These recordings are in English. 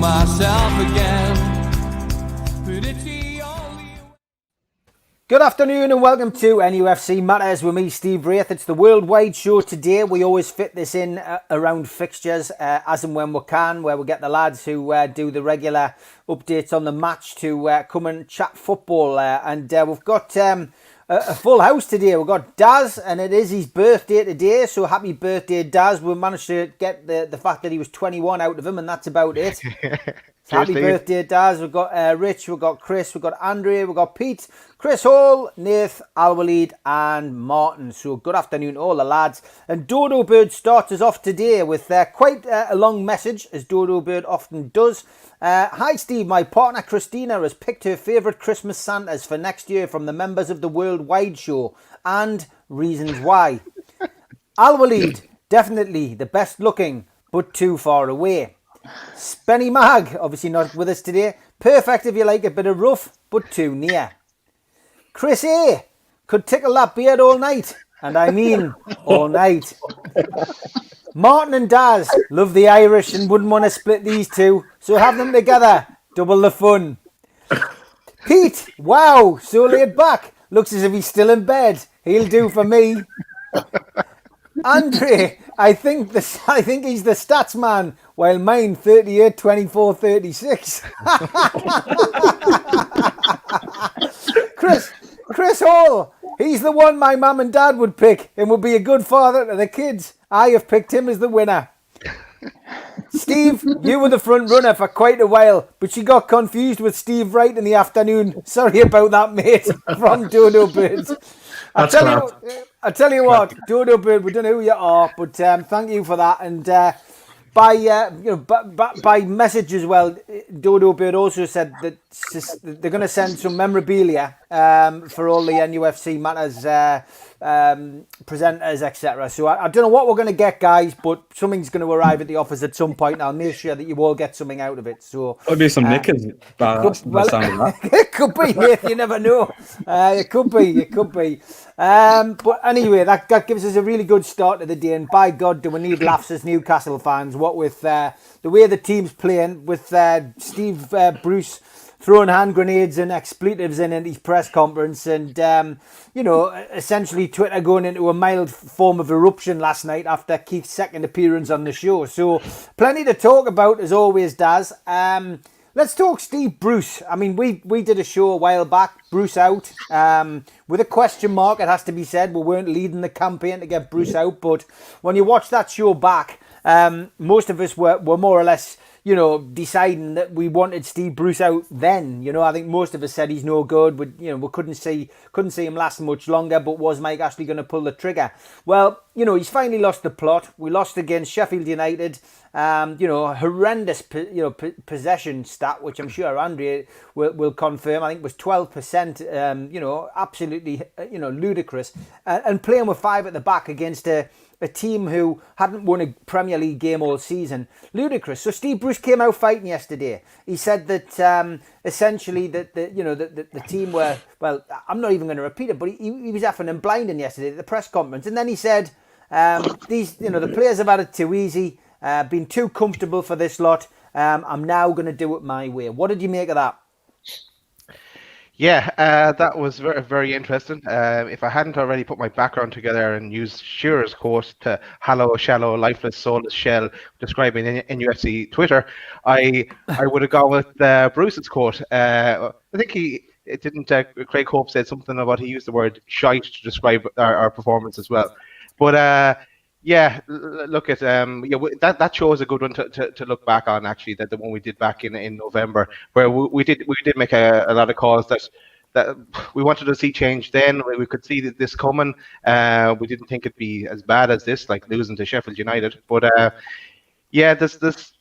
myself again. But it's the only... Good afternoon and welcome to NUFC Matters with me, Steve Wraith. It's the worldwide show today. We always fit this in around fixtures as and when we can, where we get the lads who do the regular updates on the match to come and chat football. And we've got a full house today. We've got Daz, and it is his birthday today, so happy birthday, Daz. We managed to get the fact that he was 21 out of him, and that's about it. Happy birthday, Daz. We've got Rich, we've got Chris, we've got Andrea, we've got Pete, Chris Hall, Nath, Al-Walid and Martin. So good afternoon to all the lads. And Dodo Bird starts us off today with quite a long message, as Dodo Bird often does. Hi Steve, my partner Christina has picked her favourite Christmas Santas for next year from the members of the Worldwide Show, and reasons why. Al-Walid, definitely the best looking, but too far away. Spenny Mag, obviously not with us today. Perfect if you like a bit of rough, but too near. Chris A, could tickle that beard all night, and I mean all night. Martin and Daz love the Irish and wouldn't want to split these two, so have them together, double the fun. Pete, wow, so laid back, looks as if he's still in bed. He'll do for me. Andre, I think he's the stats man, while mine 38, 24, 36. Chris Hall, he's the one my mum and dad would pick and would be a good father to the kids. I have picked him as the winner. Steve, you were the front runner for quite a while, but you got confused with Steve Wright in the afternoon. Sorry about that, mate, from Dodo Bird. I tell you what, Dodo Bird, we don't know who you are, but thank you for that. And by message as well, Dodo Bird also said that they're going to send some memorabilia for all the NUFC Matters presenters, etc. So I don't know what we're going to get, guys, but something's going to arrive at the office at some point, and I'll make sure that you all get something out of it. So there'll be some knickers. It could be, Nate, you never know. It could be. But anyway, that gives us a really good start to the day, and by God, do we need laughs as Newcastle fans. What with the way the team's playing, with Steve Bruce throwing hand grenades and expletives in his press conference, and essentially Twitter going into a mild form of eruption last night after Keith's second appearance on the show. So plenty to talk about as always, Daz. Let's talk Steve Bruce. I mean, we did a show a while back, Bruce out, with a question mark, it has to be said. We weren't leading the campaign to get Bruce out, but when you watch that show back, most of us were more or less, deciding that we wanted Steve Bruce out then. I think most of us said he's no good. We couldn't see him last much longer, but was Mike Ashley going to pull the trigger? Well, he's finally lost the plot. We lost against Sheffield United. Horrendous, possession stat, which I'm sure Andrea will confirm. I think it was 12%. Absolutely, ludicrous. And playing with five at the back against a team who hadn't won a Premier League game all season. Ludicrous. So Steve Bruce came out fighting yesterday. He said that essentially that the team were, well, I'm not even going to repeat it, but he was effing and blinding yesterday at the press conference. And then he said, the players have had it too easy, been too comfortable for this lot. I'm now going to do it my way. What did you make of that? Yeah, that was very, very interesting. If I hadn't already put my background together and used Shearer's quote to "Hollow, shallow, lifeless, soulless shell" describing NUFC Twitter, I would have gone with Bruce's quote. I think Craig Hope said something about he used the word "shite" to describe our performance as well. But look at that show is a good one to look back on. Actually, that the one we did back in November, where we did make a lot of calls that we wanted to see change. Then we could see this coming. We didn't think it'd be as bad as this, like losing to Sheffield United. But this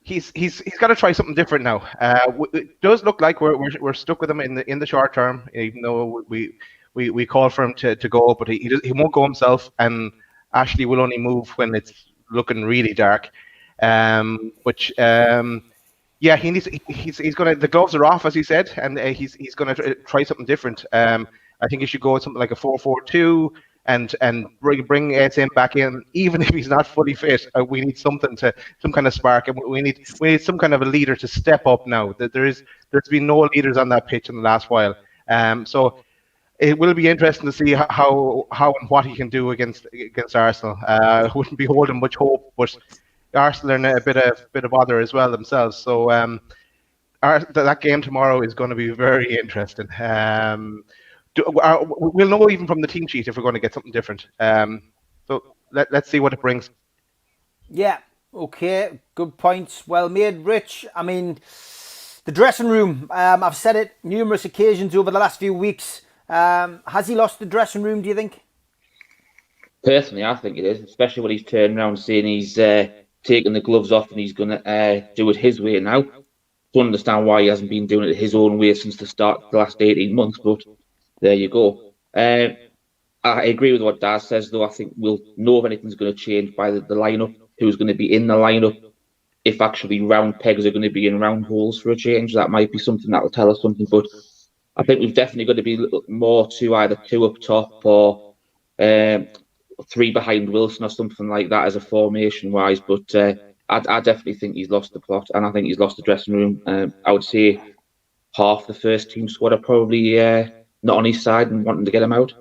he's got to try something different now. It does look like we're stuck with him in the short term, even though we call for him to go, but he won't go himself, and Ashley will only move when it's looking really dark. He needs. He's gonna. The gloves are off, as he said, and he's gonna try something different. I think he should go with something like a 4-4-2. and bring ASM back in, even if he's not fully fit. We need some kind of spark, and we need some kind of a leader to step up now. There's been no leaders on that pitch in the last while. So it will be interesting to see how and what he can do against Arsenal. Wouldn't be holding much hope, but Arsenal are in a bit of bother as well themselves. So that game tomorrow is going to be very interesting. We'll know even from the team sheet if we're going to get something different. So let's see what it brings. Yeah. Okay. Good points. Well made, Rich. I mean, the dressing room. I've said it numerous occasions over the last few weeks. Has he lost the dressing room, do you think? Personally, I think it is, especially when he's turned around saying he's taking the gloves off and he's going to do it his way now. Don't understand why he hasn't been doing it his own way since the start of the last 18 months, but there you go. I agree with what Daz says, though. I think we'll know if anything's going to change by the lineup, who's going to be in the lineup. If actually round pegs are going to be in round holes for a change, that might be something that will tell us something. But I think we've definitely got to be a little more to either 2 up top or 3 behind Wilson or something like that as a formation-wise. But I definitely think he's lost the plot, and I think he's lost the dressing room. I would say half the first team squad are probably not on his side and wanting to get him out.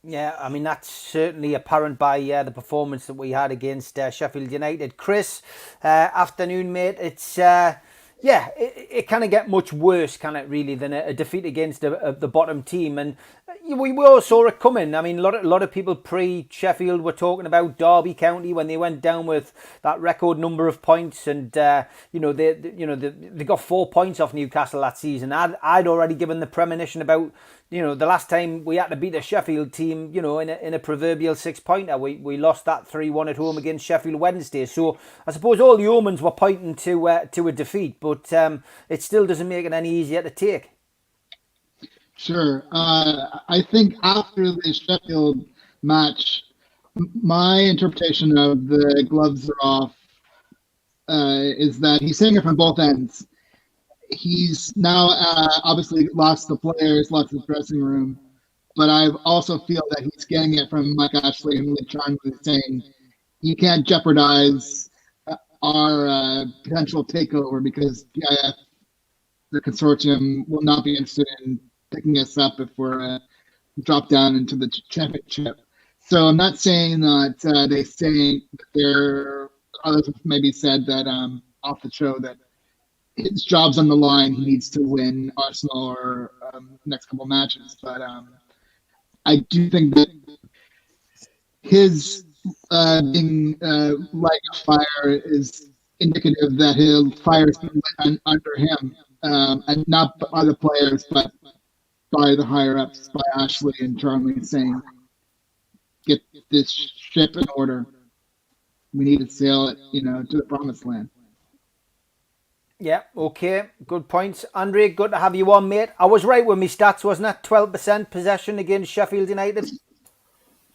Yeah, I mean, that's certainly apparent by the performance that we had against Sheffield United. Chris, afternoon, mate. It's... it can't get much worse, can it, really, than a defeat against the bottom team. And we all saw it coming. I mean, a lot of people pre-Sheffield were talking about Derby County when they went down with that record number of points, and they got 4 points off Newcastle that season. I'd already given the premonition about the last time we had to beat a Sheffield team, in a proverbial 6-pointer. We lost that 3-1 at home against Sheffield Wednesday. So I suppose all the omens were pointing to a defeat, but it still doesn't make it any easier to take. Sure. I think after the Sheffield match, my interpretation of the gloves are off is that he's saying it from both ends. He's now obviously lost the players, lost the dressing room, but I also feel that he's getting it from Mike Ashley and Lee Chang, saying you can't jeopardize our potential takeover because PIF, the consortium, will not be interested in picking us up if we're dropped down into the championship. So I'm not saying that they say there. Others have maybe said that off the show that his job's on the line. He needs to win Arsenal or next couple matches. But I do think that his being light a fire is indicative that he'll fire someone under him, and not by the players, but by the higher ups, by Ashley and Charlie, saying, "Get this ship in order. We need to sail it, to the promised land." Yeah, okay, good points. Andre, good to have you on, mate. I was right with my stats, wasn't it? 12% possession against Sheffield United.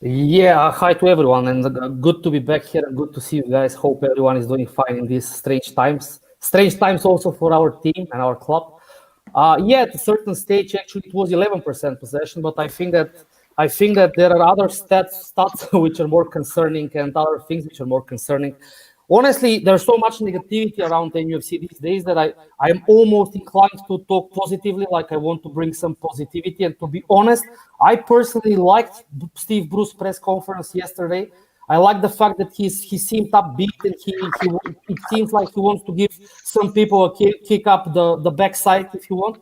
Yeah, hi to everyone, and good to be back here and good to see you guys. Hope everyone is doing fine in these strange times. Strange times also for our team and our club. At a certain stage, actually, it was 11% possession, but I think that there are other stats which are more concerning and other things which are more concerning. Honestly, there's so much negativity around NUFC these days that I am almost inclined to talk positively, like I want to bring some positivity. And to be honest, I personally liked Steve Bruce's press conference yesterday. I like the fact that he seemed upbeat and it seems like he wants to give some people a kick up the backside, if you want.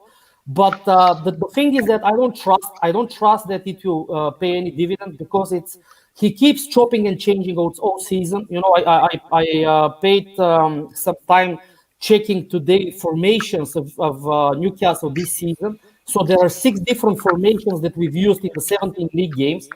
But the thing is that I don't trust that it will pay any dividend, because he keeps chopping and changing all season. I paid some time checking today formations of Newcastle this season. So there are 6 different formations that we've used in the 17 league games,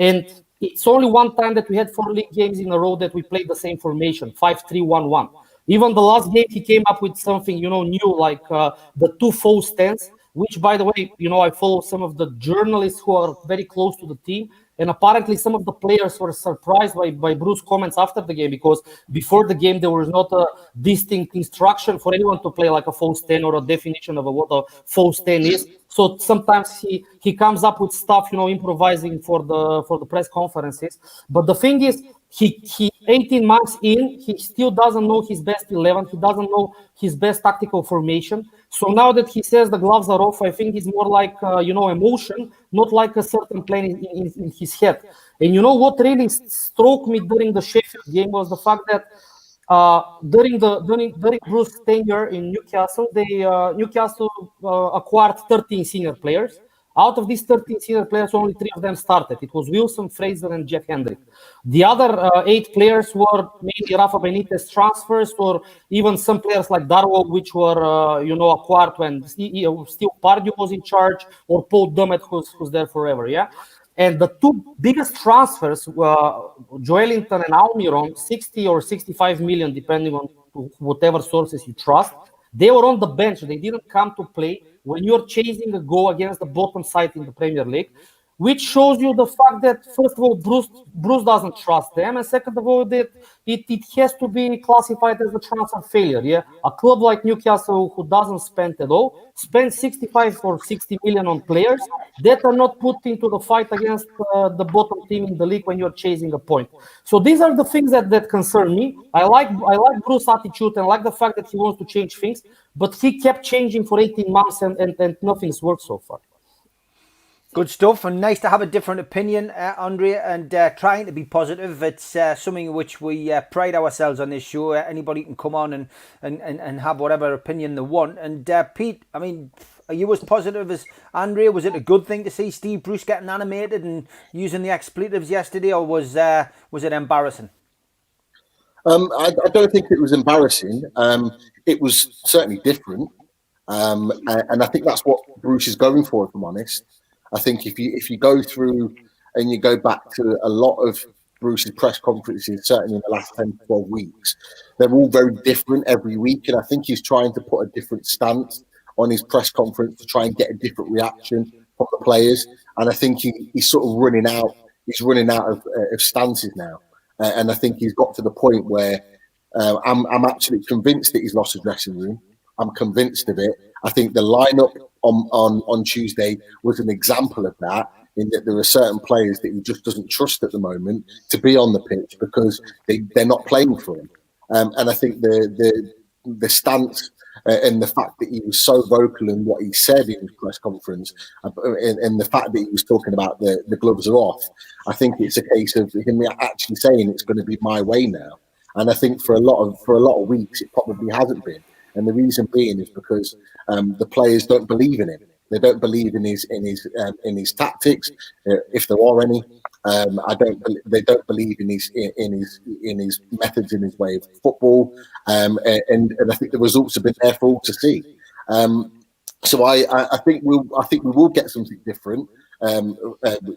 and it's only one time that we had 4 league games in a row that we played the same formation, 5-3-1-1. Even the last game, he came up with something, new, like the 2 false stance, which, by the way, I follow some of the journalists who are very close to the team. And apparently some of the players were surprised by Bruce's comments after the game, because before the game there was not a distinct instruction for anyone to play like a false 10 or a definition of what a false 10 is. So sometimes he comes up with stuff, improvising for the press conferences. But the thing is, he 18 months in, he still doesn't know his best 11. He doesn't know his best tactical formation. So now that he says the gloves are off, I think it's more like emotion, not like a certain plan in his head. And what really struck me during the Sheffield game was the fact that during Bruce's tenure in Newcastle, Newcastle acquired 13 senior players. Out of these 13 senior players, only 3 of them started. It was Wilson, Fraser, and Jeff Hendrick. The other 8 players were mainly Rafa Benitez transfers, or even some players like Darwell, which were acquired when Steve Pardew was in charge, or Paul Dummett, who's there forever. Yeah. And the 2 biggest transfers were Joelinton and Almiron, 60 or 65 million, depending on whatever sources you trust. They were on the bench. They didn't come to play when you're chasing a goal against the bottom side in the Premier League, which shows you the fact that, first of all, Bruce doesn't trust them, and second of all, that it has to be classified as a transfer failure. Yeah, a club like Newcastle, who doesn't spend at all, spends 65 or 60 million on players that are not put into the fight against the bottom team in the league when you're chasing a point. So these are the things that concern me. I like Bruce's attitude and like the fact that he wants to change things, but he kept changing for 18 months and nothing's worked so far. Good stuff, and nice to have a different opinion, Andrea, and trying to be positive. It's something which we pride ourselves on this show. Anybody can come on and have whatever opinion they want. And Pete, I mean, are you as positive as Andrea? Was it a good thing to see Steve Bruce getting animated and using the expletives yesterday, or was it embarrassing? I don't think it was embarrassing. It was certainly different, and I think that's what Bruce is going for, if I'm honest. I think if you go through and you go back to a lot of Bruce's press conferences, certainly in the last 10 to 12 weeks, they're all very different every week. And I think he's trying to put a different stance on his press conference to try and get a different reaction from the players. And I think he's sort of running out. He's running out of stances now. And I think he's got to the point where I'm actually convinced that he's lost his dressing room. I'm convinced of it. I think the lineup on Tuesday was an example of that, in that there are certain players that he just doesn't trust at the moment to be on the pitch because they're not playing for him. And I think the stance and the fact that he was so vocal in what he said in his press conference, and the fact that he was talking about the gloves are off, I think it's a case of him actually saying it's going to be my way now. And I think for a lot of weeks it probably hasn't been. And the reason being is because the players don't believe in him. They don't believe in his tactics, if there are any. They don't believe in his methods, in his way of football. And I think the results have been there for all to see. So I think we will get something different,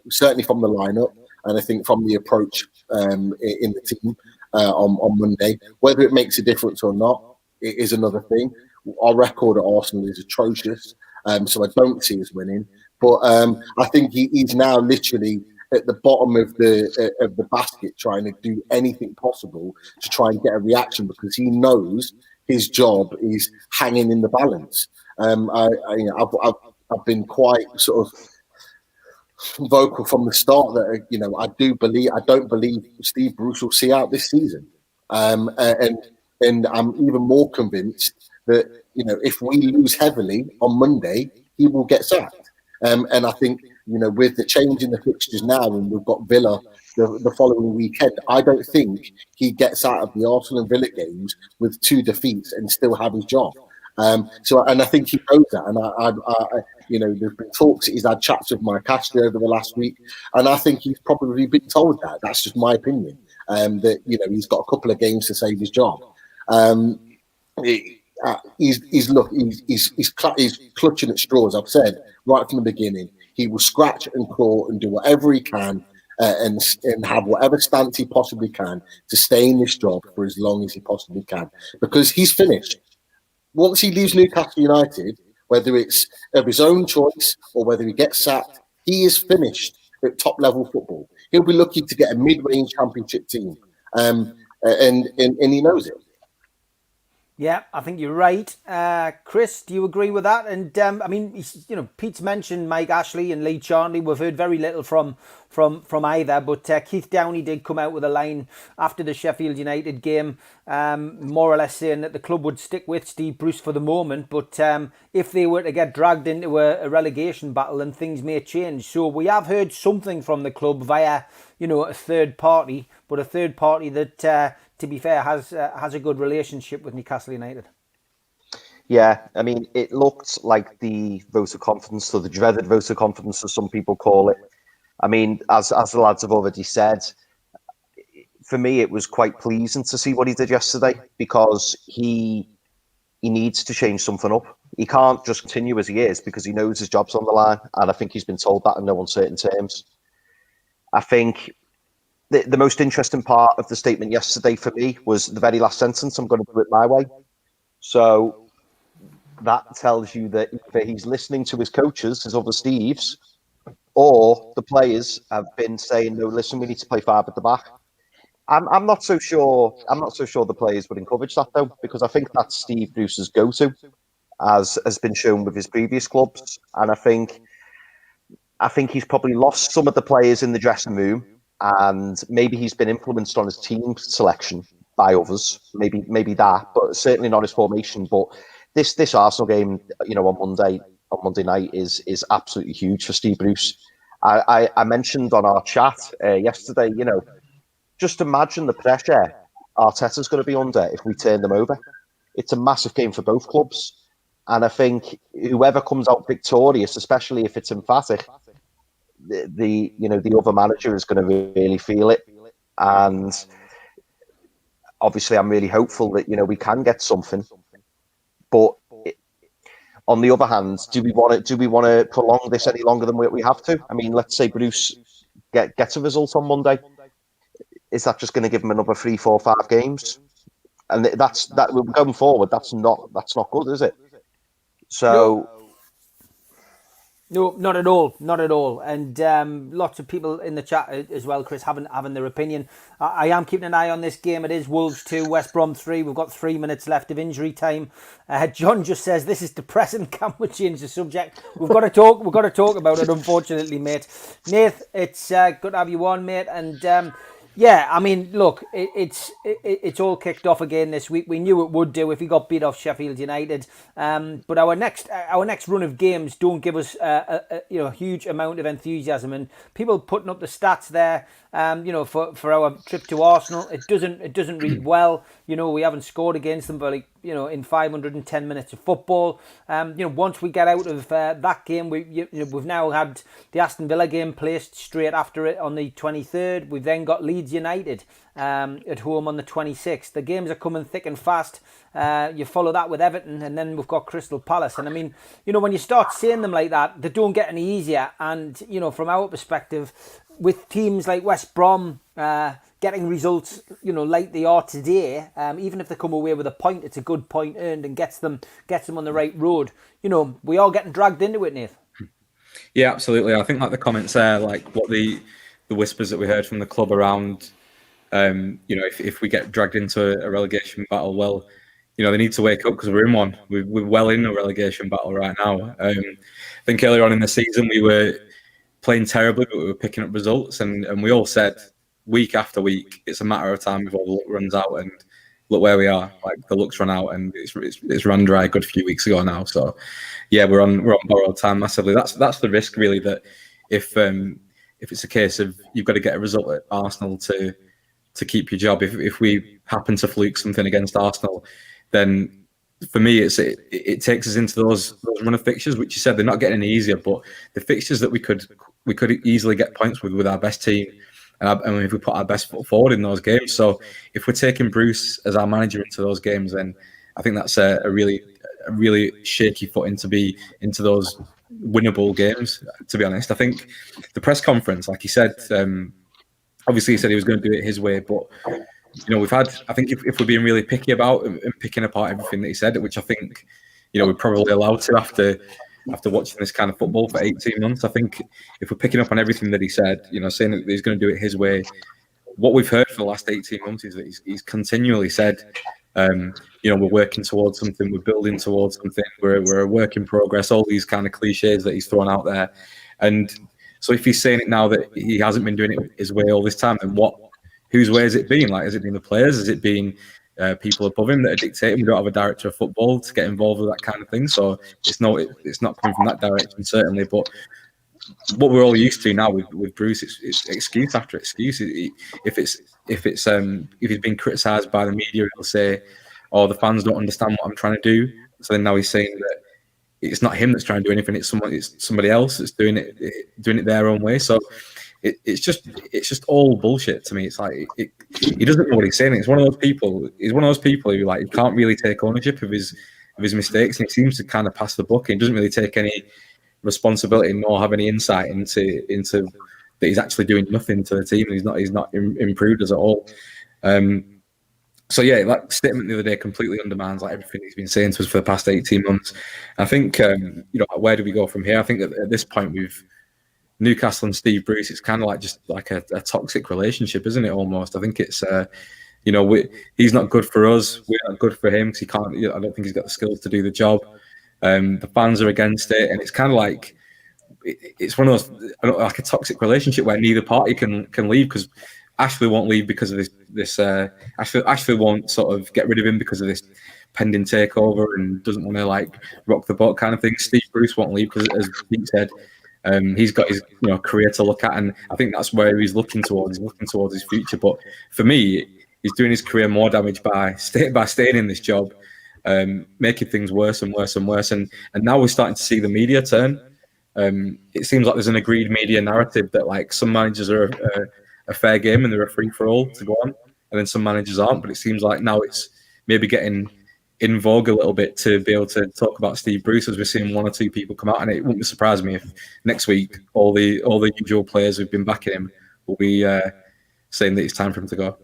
certainly from the lineup, and I think from the approach in the team on Monday. Whether it makes a difference or not, it is another thing. Our record at Arsenal is atrocious, so I don't see us winning. But I think he's now literally at the bottom of the basket, trying to do anything possible to try and get a reaction, because he knows his job is hanging in the balance. I've been quite sort of vocal from the start that I don't believe Steve Bruce will see out this season, and I'm even more convinced that, if we lose heavily on Monday, he will get sacked. And I think, with the change in the fixtures now, and we've got Villa the following weekend, I don't think he gets out of the Arsenal and Villa games with 2 defeats and still have his job. And I think he knows that. And there's been talks. He's had chats with Mike Ashley over the last week, and I think he's probably been told that. That's just my opinion. That he's got a couple of games to save his job. He's clutching at straws. I've said right from the beginning, he will scratch and claw and do whatever he can, and have whatever stance he possibly can to stay in this job for as long as he possibly can, because he's finished. Once he leaves Newcastle United, whether it's of his own choice or whether he gets sacked, he is finished. at top level football. He'll be lucky to get a mid-range championship team, and he knows it. Yeah, I think you're right. Chris, do you agree with that? And I mean, Pete's mentioned Mike Ashley and Lee Charnley. We've heard very little from either, but Keith Downey did come out with a line after the Sheffield United game, more or less saying that the club would stick with Steve Bruce for the moment, but if they were to get dragged into a relegation battle, then things may change. So we have heard something from the club via, a third party, but a third party that, to be fair, has a good relationship with Newcastle United. Yeah, I mean, it looked like the vote of confidence, or the dreaded vote of confidence, as some people call it. I mean, as the lads have already said, for me, it was quite pleasing to see what he did yesterday, because he needs to change something up. He can't just continue as he is, because he knows his job's on the line, and I think he's been told that in no uncertain terms. I think the most interesting part of the statement yesterday for me was the very last sentence, "I'm going to do it my way." So that tells you that either he's listening to his coaches, his other Steves, or the players have been saying, "No, listen, we need to play 5 at the back." I'm not so sure. I'm not so sure the players would encourage that, though, because I think that's Steve Bruce's go-to, as has been shown with his previous clubs, and I think he's probably lost some of the players in the dressing room. And maybe he's been influenced on his team selection by others, maybe that, but certainly not his formation. But this Arsenal game, on Monday night is absolutely huge for Steve Bruce. I mentioned on our chat yesterday, just imagine the pressure Arteta's going to be under if we turn them over. It's a massive game for both clubs, and I think whoever comes out victorious, especially if it's emphatic, the other manager is going to really feel it. And obviously I'm really hopeful that we can get something, but on the other hand, do we want to prolong this any longer than we have to? I mean, let's say Bruce gets a result on Monday. Is that just going to give him another 3, 4, 5 games? And that going forward, that's not good, is it? So No, not at all. Not at all. And lots of people in the chat as well, Chris, having their opinion. I am keeping an eye on this game. It is Wolves 2, West Brom 3. We've got 3 minutes left of injury time. John just says, this is depressing. Can we change the subject? We've got to talk about it, unfortunately, mate. Nath, it's good to have you on, mate. And yeah, I mean, look, it's all kicked off again this week. We knew it would do if we got beat off Sheffield United. But our next run of games don't give us a huge amount of enthusiasm. And people putting up the stats there, for our trip to Arsenal, it doesn't read well. We haven't scored against them, but in 510 minutes of football. Once we get out of that game, we've now had the Aston Villa game placed straight after it on the 23rd. We've then got Leeds United at home on the 26th. The games are coming thick and fast. You follow that with Everton, and then we've got Crystal Palace. And I mean, when you start saying them like that, they don't get any easier. And from our perspective, with teams like West Brom getting results, like they are today, even if they come away with a point, it's a good point earned and gets them on the right road. We are getting dragged into it, Nath. Yeah, absolutely. I think like the comments there, like what the whispers that we heard from the club around, if we get dragged into a relegation battle, well, they need to wake up because we're in one. We're well in a relegation battle right now. I think earlier on in the season we were playing terribly, but we were picking up results, and we all said week after week, it's a matter of time before the luck runs out, and look where we are. Like the luck's run out, and it's run dry a good few weeks ago now. So yeah, we're on borrowed time massively. That's the risk really, that if it's a case of you've got to get a result at Arsenal to keep your job. If we happen to fluke something against Arsenal, then for me, it takes us into those run of fixtures, which you said they're not getting any easier, but the fixtures that we could easily get points with our best team, and if we put our best foot forward in those games. So if we're taking Bruce as our manager into those games, then I think that's a really shaky foot into those winnable games. To be honest, I think the press conference, like he said, obviously he said he was going to do it his way, but we've had, I think if we're being really picky about and picking apart everything that he said, which I think, we're probably allowed to after watching this kind of football for 18 months. I think if we're picking up on everything that he said, saying that he's going to do it his way, what we've heard for the last 18 months is that he's continually said, we're working towards something, we're building towards something, we're a work in progress, all these kind of cliches that he's thrown out there. And so if he's saying it now that he hasn't been doing it his way all this time, then whose way has it been? Like, has it been the players? Has it been people above him that are dictating? We don't have a director of football to get involved with that kind of thing. So it's not coming from that direction, certainly. But what we're all used to now with Bruce, it's excuse after excuse. If he's been criticised by the media, he'll say, "Oh, the fans don't understand what I'm trying to do." So then now he's saying that it's not him that's trying to do anything; it's somebody else that's doing it their own way. So it's just all bullshit to me. It's like he doesn't know what he's saying. It's one of those people. He's one of those people who he can't really take ownership of his mistakes, and he seems to kind of pass the buck. He doesn't really take any responsibility nor have any insight into that he's actually doing nothing to the team. He's not improved as at all. So yeah, that statement the other day completely undermines everything he's been saying to us for the past 18 months. I think where do we go from here? I think at this point with Newcastle and Steve Bruce, it's kind of just a toxic relationship, isn't it? Almost. I think it's he's not good for us. We're not good for him because he can't. I don't think he's got the skills to do the job. The fans are against it, and it's kind of it's one of those a toxic relationship where neither party can leave, because Ashley won't leave because of this. Ashley won't sort of get rid of him because of this pending takeover and doesn't want to rock the boat kind of thing. Steve Bruce won't leave because, as Pete said, he's got his career to look at, and I think that's where he's looking towards. He's looking towards his future. But for me, he's doing his career more damage by staying in this job, making things worse and worse and worse. And now we're starting to see the media turn. It seems like there's an agreed media narrative that some managers are a fair game and they're a free for all to go on, and then some managers aren't. But it seems like now it's maybe getting in vogue a little bit to be able to talk about Steve Bruce, as we're seeing one or two people come out, and it wouldn't surprise me if next week all the usual players who've been backing him will be saying that it's time for him to go.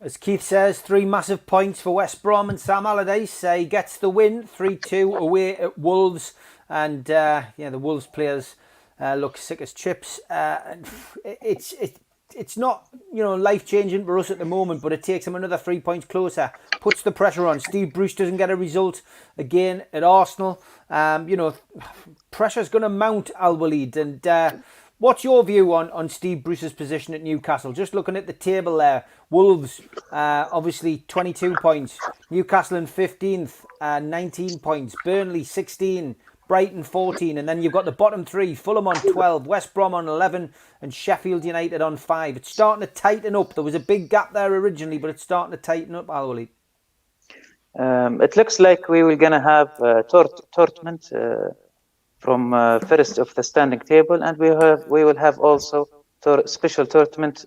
As Keith says, 3 massive points for West Brom and Sam Allardyce. He gets the win, 3-2 away at Wolves, and the Wolves players look sick as chips. It's not life changing for us at the moment, but it takes them another 3 points closer, puts the pressure on. Steve Bruce doesn't get a result again at Arsenal. Pressure's going to mount, Al Walid. And what's your view on Steve Bruce's position at Newcastle? Just looking at the table there, Wolves obviously 22 points, Newcastle in 15th, 19 points, Burnley 16. Brighton 14, and then you've got the bottom 3, Fulham on 12, West Brom on 11, and Sheffield United on 5. It's starting to tighten up. There was a big gap there originally, but it's starting to tighten up, Al Walid. It looks like we were going to have a tournament from first of the standing table, and we will have also special tournament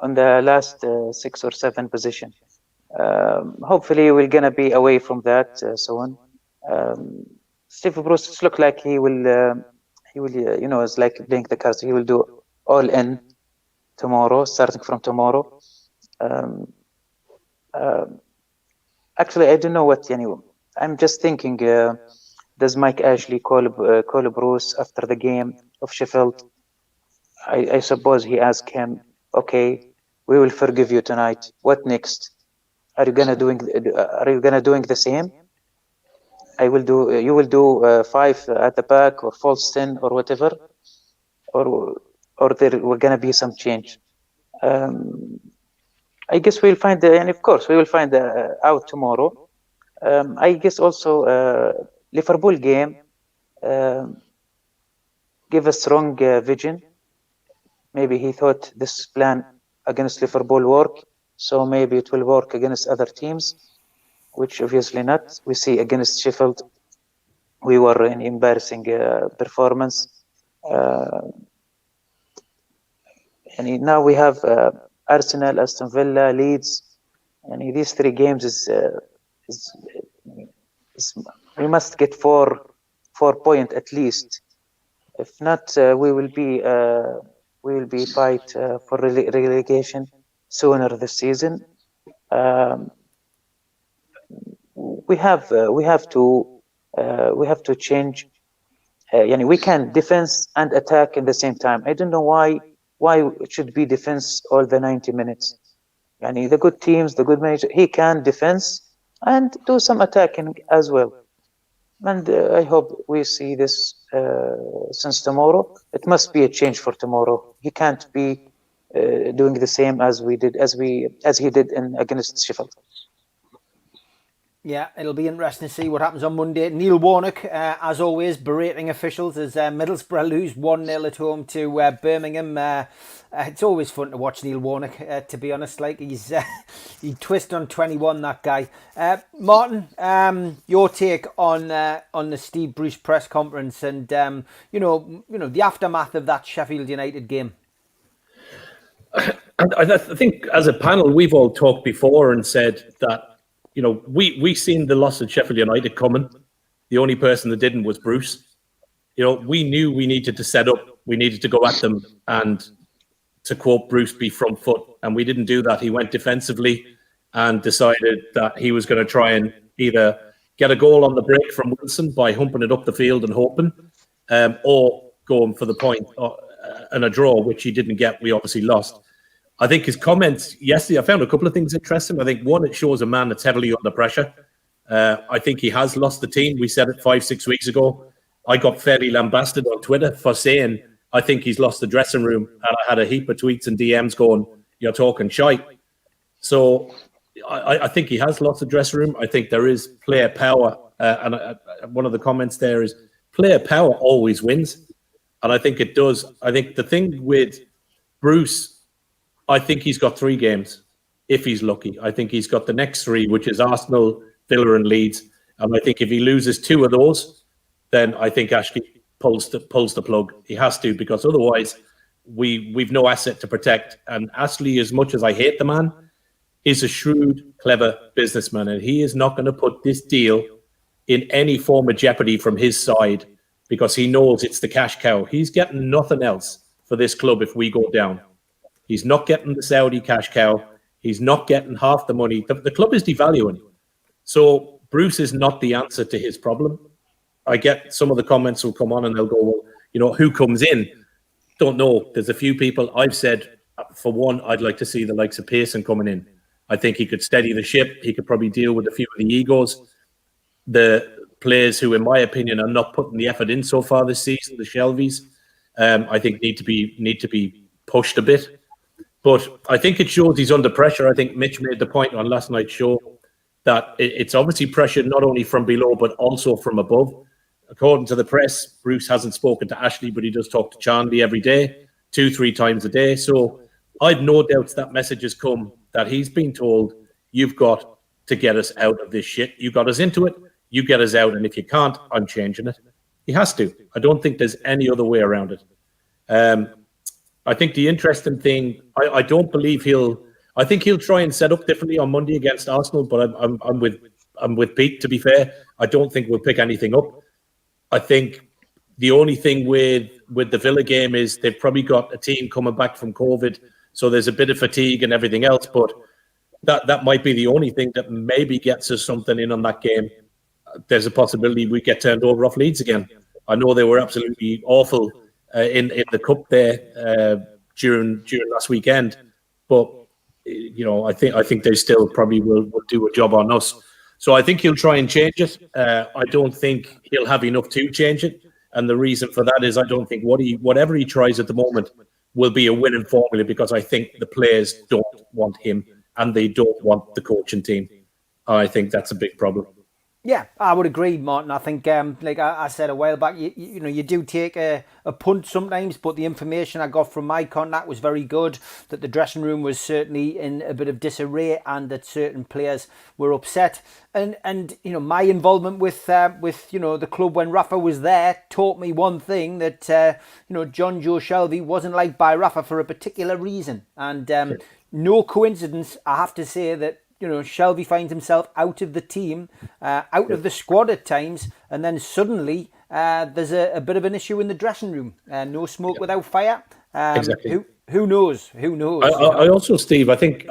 on the last 6 or 7 position. Hopefully we're going to be away from that soon. Steve Bruce look like he will it's like playing the cards. He will do all in tomorrow, starting from tomorrow. Actually, I don't know what. I'm just thinking. Does Mike Ashley call Bruce after the game of Sheffield? I suppose he asked him, "Okay, we will forgive you tonight. What next? Are you gonna doing the same? You will do 5 at the back or false 10 or whatever, or there will gonna be some change." I guess we'll find, and of course we will find out tomorrow. I guess also Liverpool game give a strong vision. Maybe he thought this plan against Liverpool work, so maybe it will work against other teams, which obviously not. We see against Sheffield, we were in embarrassing performance. And now we have Arsenal, Aston Villa, Leeds, and these 3 games is we must get 4 points at least. If not, we will be fight for relegation sooner this season. We have to change we can defense and attack in the same time. I don't know why it should be defense all the 90 minutes. The good teams, the good manager, he can defense and do some attacking as well. And I hope we see this since tomorrow. It must be a change for tomorrow. He can't be doing the same as he did against Sheffield. Yeah, it'll be interesting to see what happens on Monday. Neil Warnock, as always, berating officials as Middlesbrough lose 1-0 at home to Birmingham. It's always fun to watch Neil Warnock, to be honest. Like he twists on 21, that guy. Martin, your take on the Steve Bruce press conference and the aftermath of that Sheffield United game. I think as a panel, we've all talked before and said that. We seen the loss of Sheffield United coming. The only person that didn't was Bruce. We knew we needed to set up. We needed to go at them and, to quote Bruce, be front foot. And we didn't do that. He went defensively and decided that he was going to try and either get a goal on the break from Wilson by humping it up the field and hoping, or going for the point and a draw, which he didn't get. We obviously lost. I think his comments yesterday, I found a couple of things interesting. I think, one, it shows a man that's heavily under pressure. I think he has lost the team. We said it 5-6 weeks ago. I got fairly lambasted on Twitter for saying I think he's lost the dressing room. And I had a heap of tweets and DMs going, "You're talking shite." So I think he has lost the dressing room. I think there is player power. And one of the comments there is player power always wins. And I think it does. I think the thing with Bruce, I think he's got 3 games, if he's lucky. I think he's got the next 3, which is Arsenal, Villa and Leeds. And I think if he loses 2 of those, then I think Ashley pulls the plug. He has to, because otherwise we've no asset to protect. And Ashley, as much as I hate the man, is a shrewd, clever businessman. And he is not going to put this deal in any form of jeopardy from his side, because he knows it's the cash cow. He's getting nothing else for this club if we go down. He's not getting the Saudi cash cow. He's not getting half the money. The club is devaluing. So Bruce is not the answer to his problem. I get some of the comments will come on and they'll go, well, who comes in? Don't know. There's a few people. I've said, for one, I'd like to see the likes of Pearson coming in. I think he could steady the ship. He could probably deal with a few of the egos. The players who, in my opinion, are not putting the effort in so far this season, the Shelveys, I think need to be pushed a bit. But I think it shows he's under pressure. I think Mitch made the point on last night's show that it's obviously pressure not only from below, but also from above. According to the press, Bruce hasn't spoken to Ashley, but he does talk to Charnley every day, 2-3 times a day. So I've no doubts that message has come, that he's been told, you've got to get us out of this shit. You got us into it, you get us out. And if you can't, I'm changing it. He has to. I don't think there's any other way around it. I think the interesting thing, I don't believe I think he'll try and set up differently on Monday against Arsenal, but I'm with Pete, to be fair. I don't think we'll pick anything up. I think the only thing with the Villa game is they've probably got a team coming back from COVID, so there's a bit of fatigue and everything else, but that might be the only thing that maybe gets us something in on that game. There's a possibility we get turned over off Leeds again. I know they were absolutely awful in the cup there during last weekend, but I think they still probably will do a job on us. So I think he'll try and change it. I don't think he'll have enough to change it, and the reason for that is I don't think whatever he tries at the moment will be a winning formula, because I think the players don't want him and they don't want the coaching team. I think that's a big problem. Yeah, I would agree, Martin. I think, like I said a while back, you do take a punt sometimes, but the information I got from my contact was very good, that the dressing room was certainly in a bit of disarray and that certain players were upset. And my involvement with the club when Rafa was there taught me one thing, that John Joe Shelvey wasn't liked by Rafa for a particular reason. And no coincidence, I have to say, that Shelvey finds himself out of the team, out of the squad at times, and then suddenly there's a bit of an issue in the dressing room. No smoke without fire. Exactly. Who knows? Who knows? I also, Steve, I think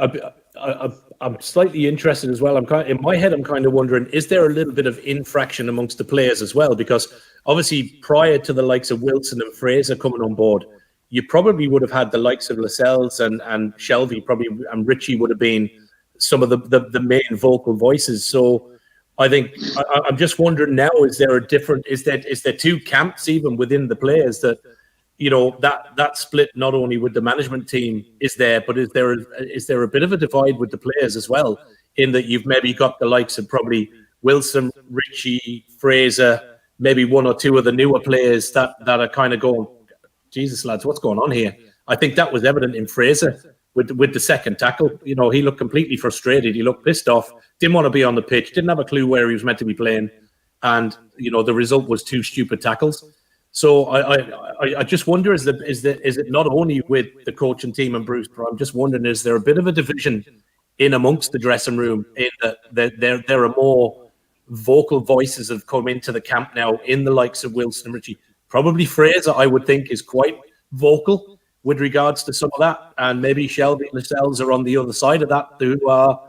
I'm slightly interested as well. In my head, I'm kind of wondering, is there a little bit of infraction amongst the players as well? Because obviously, prior to the likes of Wilson and Fraser coming on board, you probably would have had the likes of Lascelles and Shelvey, probably, and Richie would have been some of the main vocal voices. So I think I'm just wondering now: is there two camps even within the players that? That split not only with the management team is there, but is there a bit of a divide with the players as well, in that you've maybe got the likes of probably Wilson, Richie, Fraser, maybe one or two of the newer players that are kind of going, Jesus lads, what's going on here? I think that was evident in Fraser with the second tackle. He looked completely frustrated. He looked pissed off, didn't want to be on the pitch, didn't have a clue where he was meant to be playing, and the result was 2 stupid tackles. So I just wonder, is it not only with the coach and team and Bruce, but I'm just wondering, is there a bit of a division in amongst the dressing room in that there are more vocal voices have come into the camp now in the likes of Wilson and Richie? Probably Fraser, I would think, is quite vocal with regards to some of that, and maybe Shelvey and Lascelles are on the other side of that, who are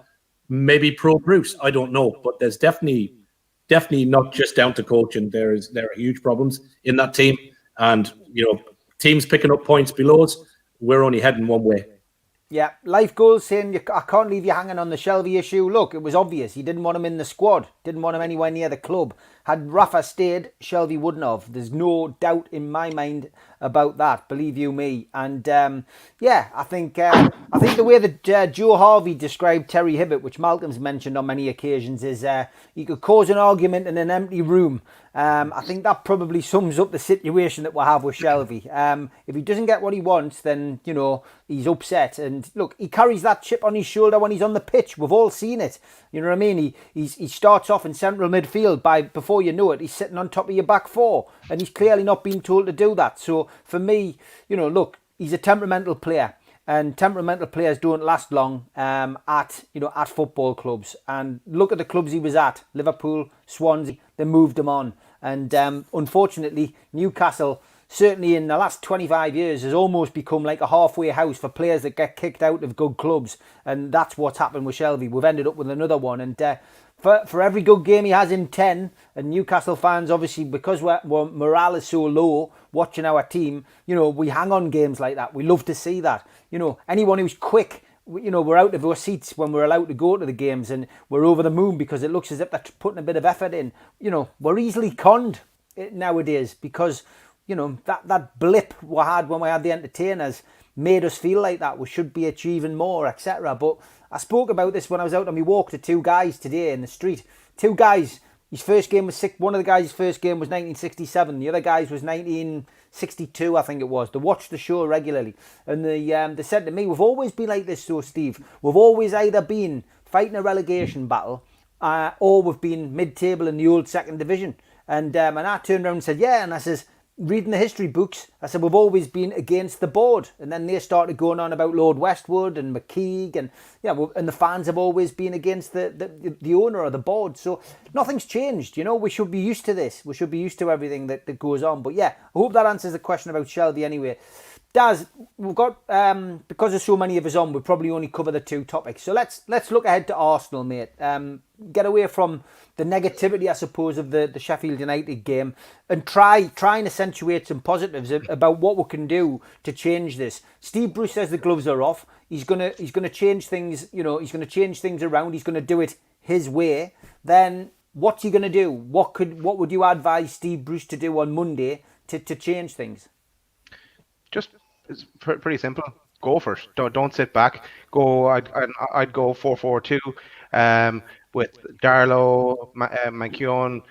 maybe pro Bruce. I don't know, but there's definitely not just down to coaching. There are huge problems in that team, and teams picking up points below us. We're only heading one way. Yeah, Life Goals saying, I can't leave you hanging on the Shelvey issue. Look, it was obvious. He didn't want him in the squad. Didn't want him anywhere near the club. Had Rafa stayed, Shelvey wouldn't have. There's no doubt in my mind about that. Believe you me. And I think the way that Joe Harvey described Terry Hibbert, which Malcolm's mentioned on many occasions, is he could cause an argument in an empty room. I think that probably sums up the situation that we'll have with Shelvey. If he doesn't get what he wants, then, he's upset. And look, he carries that chip on his shoulder when he's on the pitch. We've all seen it. You know what I mean? He starts off in central midfield. Before you know it, he's sitting on top of your back four. And he's clearly not been told to do that. So for me, look, he's a temperamental player. And temperamental players don't last long at football clubs. And look at the clubs he was at: Liverpool, Swansea. They moved him on. And unfortunately, Newcastle, certainly in the last 25 years, has almost become like a halfway house for players that get kicked out of good clubs. And that's what's happened with Shelvey. We've ended up with another one. And for every good game he has in 10, and Newcastle fans, obviously, because we're morale is so low watching our team, we hang on games like that. We love to see that. Anyone who's quick, we're out of our seats when we're allowed to go to the games, and we're over the moon because it looks as if they're putting a bit of effort in. We're easily conned nowadays because, that blip we had when we had the entertainers made us feel like that we should be achieving more, etc. But I spoke about this when I was out on my walk to 2 guys today in the street. 2 guys, his first game was one of the guys' first game was 1967. The other guy's was 1962, I think it was. They watched the show regularly. And they said to me, we've always been like this, so Steve. We've always either been fighting a relegation battle or we've been mid-table in the old second division. And I turned around and said, yeah. And I says, reading the history books, I said, we've always been against the board. And then they started going on about Lord Westwood and McKeague, and and the fans have always been against the owner or the board. So nothing's changed. We should be used to this. We should be used to everything that goes on. But yeah, I hope that answers the question about Shelvey anyway. Daz, we've got because there's so many of us on, we'll probably only cover the 2 topics. So let's look ahead to Arsenal, mate. Get away from the negativity, I suppose, of the Sheffield United game, and try and accentuate some positives about what we can do to change this. Steve Bruce says the gloves are off. He's gonna change things. He's gonna change things around. He's gonna do it his way. Then what's he gonna do? What would you advise Steve Bruce to do on Monday to change things? Just it's pretty simple. Go for it. Don't sit back. Go. I'd go 4-4-2 with Darlow, McKeown,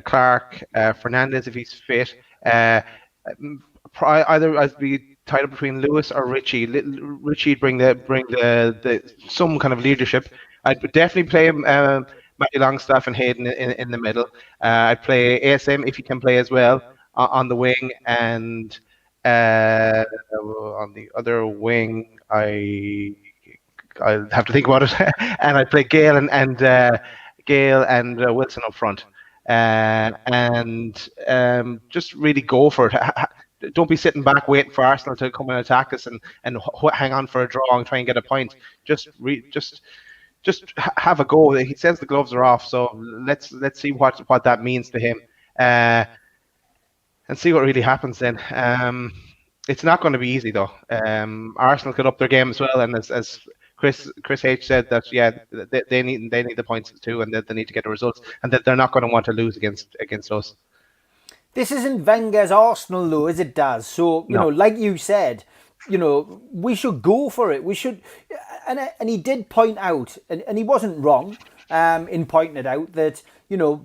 Clark, Fernandez if he's fit. Either I'd be tied up between Lewis or Richie. Richie bring the some kind of leadership. I'd definitely play Matty Longstaff and Hayden in the middle. I'd play ASM if he can play as well on the wing, and on the other wing, I'll have to think about it. And I'd play Gale and Wilson up front, and just really go for it. Don't be sitting back waiting for Arsenal to come and attack us and hang on for a draw and try and get a point. Just have a go. He says the gloves are off, so let's see what that means to him, and see what really happens then. It's not going to be easy though. Arsenal could up their game as well, and as Chris H said, that they need the points too, and that they need to get the results, and that they're not going to want to lose against us. This isn't Wenger's Arsenal though, is it, Daz? So, you know, like you said, you know, we should go for it. We should, and he did point out, and he wasn't wrong in pointing it out, that, you know,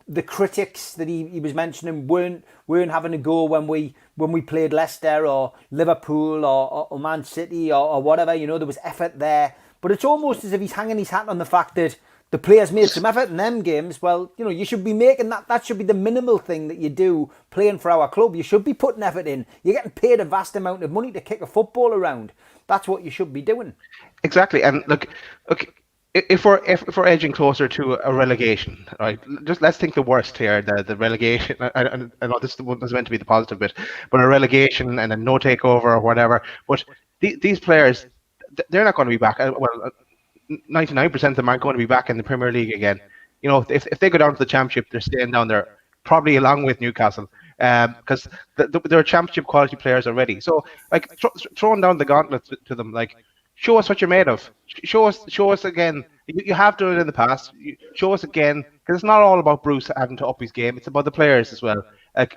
the critics that he was mentioning weren't having a go when we played Leicester or Liverpool or Man City or whatever. You know, there was effort there, but it's almost as if he's hanging his hat on the fact that the players made some effort in them games. Well, you know, you should be making that should be the minimal thing that you do playing for our club. You should be putting effort in. You're getting paid a vast amount of money to kick a football around. That's what you should be doing. Exactly. And look, if we're edging closer to a relegation, right? Just let's think the worst here, the relegation. I know this was meant to be the positive bit, but a relegation and a no takeover or whatever. But these players, they're not going to be back. Well, 99% of them aren't going to be back in the Premier League again. You know, if they go down to the Championship, they're staying down there, probably along with Newcastle, because they're Championship quality players already. So, like, throwing down the gauntlet to them, like, show us what you're made of. Show us again. You have done it in the past. Show us again, because it's not all about Bruce having to up his game. It's about the players as well.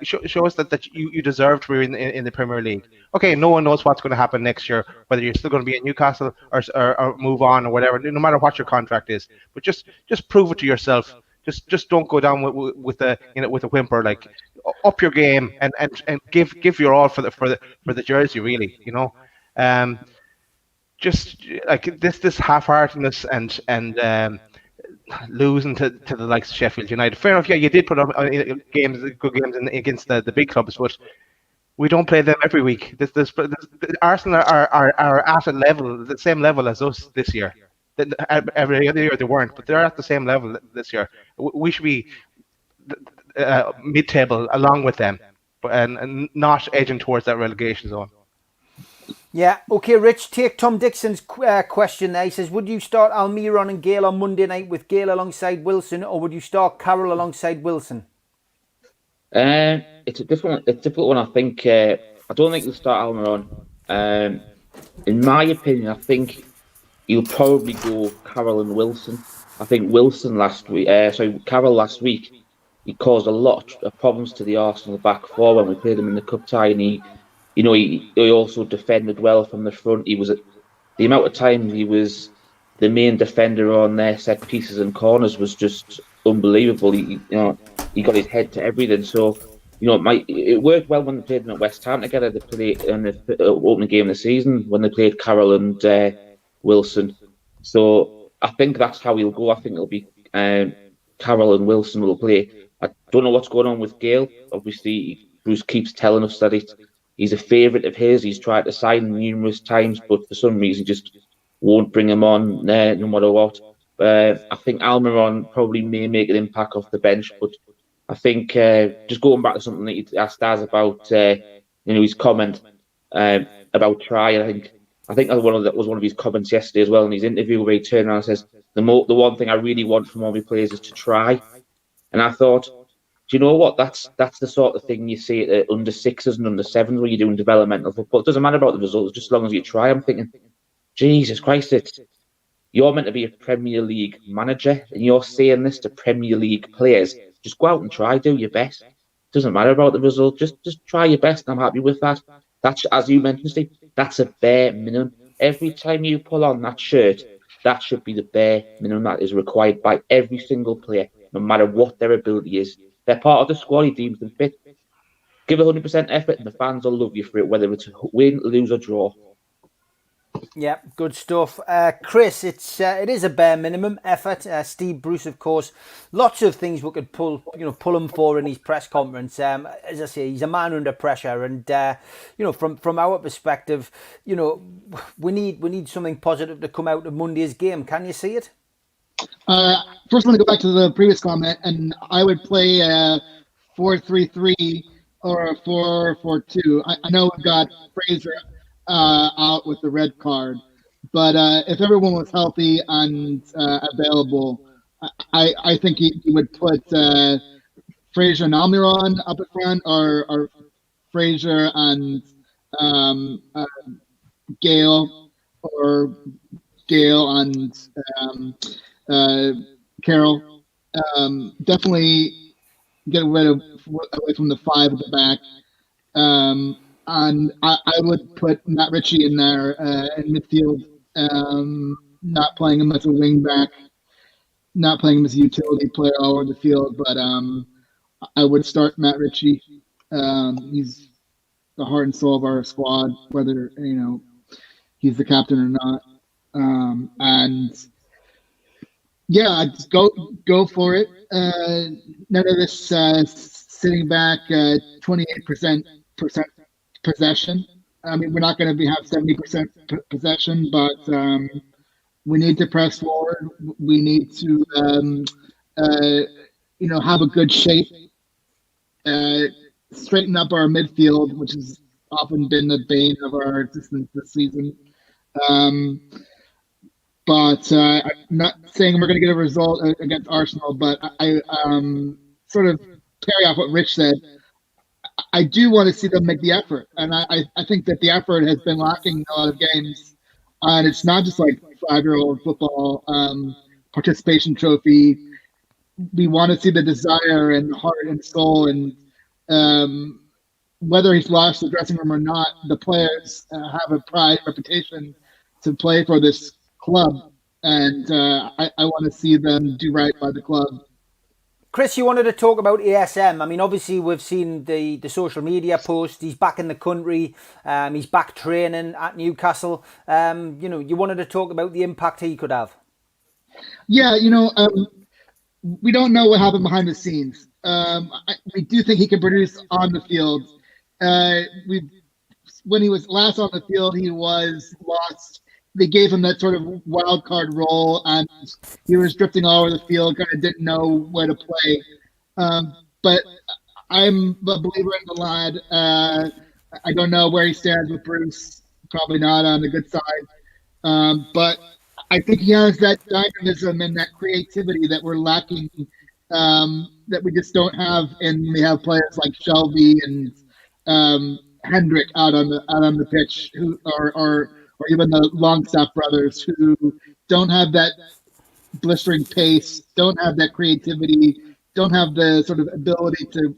Show us that you deserve to be in the Premier League. Okay, no one knows what's going to happen next year, whether you're still going to be at Newcastle or move on or whatever. No matter what your contract is, but just prove it to yourself. Just don't go down with a whimper. Like, up your game and give your all for the jersey. Really, you know. Just like this half-heartedness and losing to the likes of Sheffield United. Fair enough, yeah, you did put up good games against the big clubs, but we don't play them every week. Arsenal are at a level, the same level as us this year. Every other year they weren't, but they're at the same level this year. We should be mid-table along with them, and not edging towards that relegation zone. Yeah, okay, Rich, take Tom Dixon's question there. He says, would you start Almiron and Gale on Monday night with Gale alongside Wilson, or would you start Carroll alongside Wilson? It's a difficult one, I think. I don't think you'll start Almiron. In my opinion, I think you'll probably go Carroll and Wilson. I think Carroll last week, he caused a lot of problems to the Arsenal back four when we played him in the cup tie, and he also defended well from the front. He was the amount of time he was the main defender on their set pieces and corners was just unbelievable. He got his head to everything. So, it worked well when they played them at West Ham together. They played in the opening game of the season when they played Carroll and Wilson. So I think that's how he'll go. I think it'll be Carroll and Wilson will play. I don't know what's going on with Gale. Obviously, Bruce keeps telling us that he's a favourite of his. He's tried to sign him numerous times, but for some reason just won't bring him on no matter what. I think Almiron probably may make an impact off the bench, but I think just going back to something that you asked Daz about, his comment about try. I think that was one of his comments yesterday as well in his interview, where he turned around and says the one thing I really want from all my players is to try. And I thought, do you know what? That's the sort of thing you see at under sixes and under sevens when you're doing developmental football. It doesn't matter about the results, just as long as you try. I'm thinking, Jesus Christ, you're meant to be a Premier League manager, and you're saying this to Premier League players. Just go out and try, do your best. It doesn't matter about the result. Just try your best. I'm happy with that. That's, as you mentioned, Steve, that's a bare minimum. Every time you pull on that shirt, that should be the bare minimum that is required by every single player, no matter what their ability is. They're part of the squad. He deems them fit. Give 100% effort, and the fans will love you for it, whether it's a win, lose, or draw. Yeah, good stuff. Chris, it is a bare minimum effort. Steve Bruce, of course, lots of things we could pull him for in his press conference. As I say, he's a man under pressure, and from our perspective, we need something positive to come out of Monday's game. Can you see it? First, I want to go back to the previous comment, and I would play 4-3-3 or 4-4-2. I know we've got Fraser out with the red card, But if everyone was healthy and available, I think he would put Fraser and Almiron up at front, or Fraser and Gale, or Gale and Carroll. Definitely get away from the 5 at the back. And I would put Matt Ritchie in there in midfield, not playing him as a wing back, not playing him as a utility player all over the field, but I would start Matt Ritchie. He's the heart and soul of our squad, whether he's the captain or not. And yeah, I'd go for it. None of this sitting back 28% possession. I mean, we're not going to have 70% possession, but we need to press forward. We need to, have a good shape, straighten up our midfield, which has often been the bane of our existence this season. But I'm not saying we're going to get a result against Arsenal, but I sort of carry off what Rich said. I do want to see them make the effort, and I think that the effort has been lacking in a lot of games, and it's not just like 5-year-old football participation trophy. We want to see the desire and heart and soul, and whether he's lost the dressing room or not, the players have a pride, reputation to play for this club, and I want to see them do right by the club. Chris, you wanted to talk about ASM. I mean, obviously, we've seen the social media post. He's back in the country. He's back training at Newcastle. You wanted to talk about the impact he could have. Yeah, we don't know what happened behind the scenes. We do think he can produce on the field. When he was last on the field, he was lost. They gave him that sort of wild card role, and he was drifting all over the field, kind of didn't know where to play. But I'm a believer in the lad. I don't know where he stands with Bruce. Probably not on the good side. But I think he has that dynamism and that creativity that we're lacking, that we just don't have. And we have players like Shelvey and Hendrick out on the pitch, who or even the Longstaff brothers, who don't have that blistering pace, don't have that creativity, don't have the sort of ability to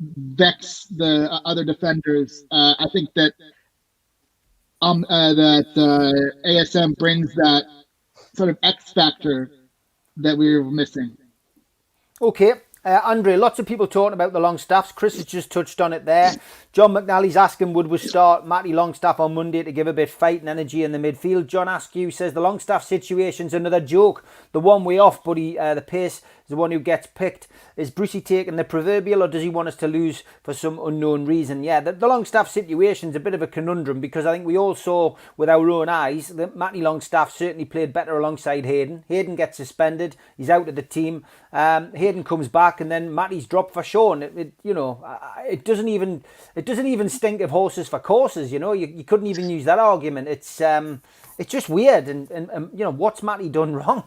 vex the other defenders. I think that ASM brings that sort of X factor that we were missing. Okay. Andre, lots of people talking about the Longstaffs. Chris has just touched on it there. John McNally's asking, would we start Matty Longstaff on Monday to give a bit of fight and energy in the midfield? John Askew says the Longstaff situation's another joke. The one way off, but the pace is the one who gets picked. Is Brucey taking the proverbial, or does he want us to lose for some unknown reason? Yeah, the Longstaff situation's a bit of a conundrum, because I think we all saw with our own eyes that Matty Longstaff certainly played better alongside Hayden. Hayden gets suspended. He's out of the team. Hayden comes back, and then Matty's dropped for Sean. It doesn't even stink of horses for courses. You couldn't even use that argument. It's just weird. And what's Matty done wrong?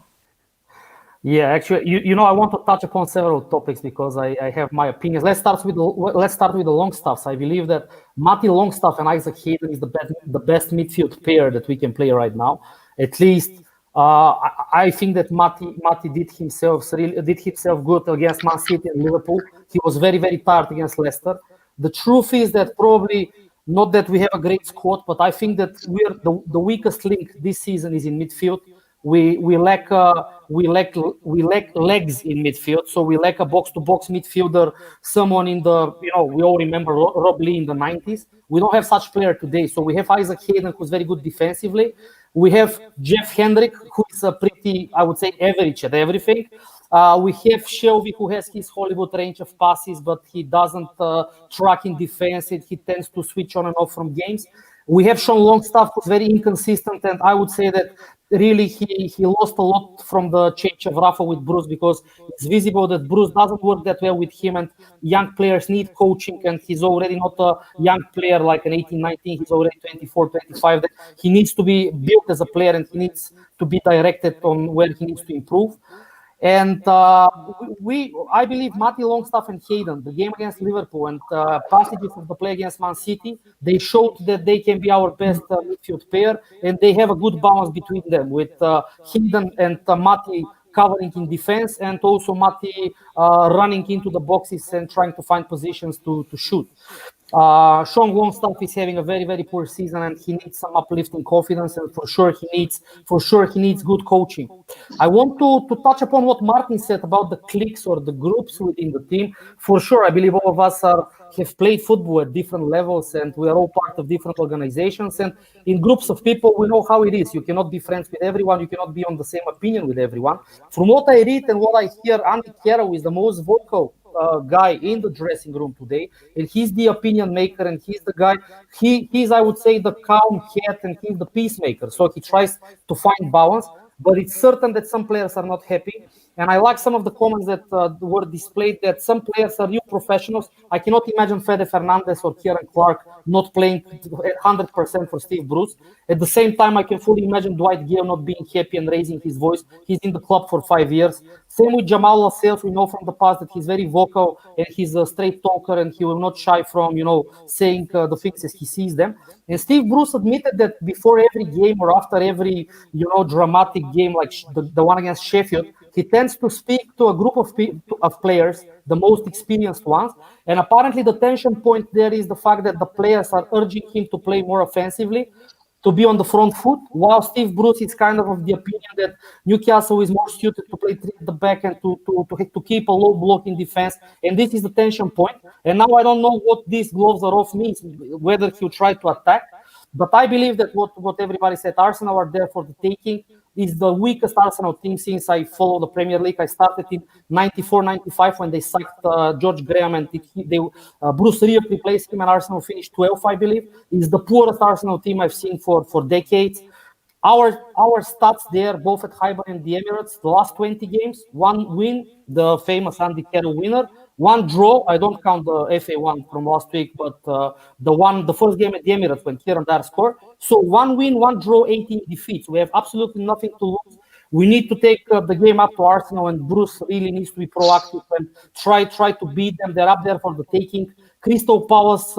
Yeah, actually, I want to touch upon several topics because I have my opinions. Let's start with the Longstaffs. I believe that Matty Longstaff and Isaac Hayden is the best midfield pair that we can play right now. At least I think that Matty did himself good against Man City and Liverpool. He was very, very tired against Leicester. The truth is that probably not that we have a great squad, but I think that we're the weakest link this season is in midfield. We lack legs in midfield, so we lack a box-to-box midfielder. Someone in the we all remember Rob Lee in the 90s. We don't have such player today. So we have Isaac Hayden, who's very good defensively. We have Jeff Hendrick, who is a pretty, I would say, average at everything. We have Shelvey, who has his Hollywood range of passes, but he doesn't track in defense. He tends to switch on and off from games. We have Sean Longstaff, who's very inconsistent, and I would say that really he lost a lot from the change of Rafa with Bruce, because it's visible that Bruce doesn't work that well with him, and young players need coaching, and he's already not a young player like an 18, 19, he's already 24, 25. That he needs to be built as a player, and he needs to be directed on where he needs to improve. And I believe Matty Longstaff and Hayden, the game against Liverpool and passages of the play against Man City, they showed that they can be our best midfield pair, and they have a good balance between them, with Hayden and Matty covering in defense, and also Matty running into the boxes and trying to find positions to shoot. Sean Longstaff is having a very, very poor season, and he needs some uplifting confidence, and for sure he needs good coaching. I want to touch upon what Martin said about the cliques or the groups within the team. For sure, I believe all of us have played football at different levels, and we are all part of different organizations, and in groups of people we know how it is. You cannot be friends with everyone, you cannot be on the same opinion with everyone. From what I read and what I hear, Andy Carroll is the most vocal guy in the dressing room today, and he's the opinion maker, and he's the guy, he's, I would say, the calm head, and he's the peacemaker, so he tries to find balance. But it's certain that some players are not happy, and I like some of the comments that were displayed, that some players are new professionals. I cannot imagine Fede Fernandez or Kieran Clark not playing at 100% for Steve Bruce. At the same time, I can fully imagine Dwight Gale not being happy and raising his voice. He's in the club for 5 years. Same with Jamal Lascelles. We know from the past that he's very vocal, and he's a straight talker, and he will not shy from, saying the things as he sees them. And Steve Bruce admitted that before every game or after every, dramatic game like the one against Sheffield, he tends to speak to a group of players, the most experienced ones. And apparently the tension point there is the fact that the players are urging him to play more offensively, to be on the front foot, while Steve Bruce is kind of the opinion that Newcastle is more suited to play three at the back and to keep a low block in defense. And this is the tension point. And now I don't know what these gloves are off means, whether he'll try to attack. But I believe that what everybody said, Arsenal are there for the taking. Is the weakest Arsenal team since I follow the Premier League. I started in 94-95 when they sacked George Graham, and Bruce Rioch replaced him, and Arsenal finished 12th, I believe. It's the poorest Arsenal team I've seen for decades. Our stats there, both at Highbury and the Emirates, the last 20 games, 1 win, the famous Andy Carroll winner, 1 draw. I don't count the FA one from last week, but the first game at the Emirates when Kieran Dyer scored. So 1 win, 1 draw, 18 defeats. We have absolutely nothing to lose. We need to take the game up to Arsenal, and Bruce really needs to be proactive and try to beat them. They're up there for the taking. Crystal Palace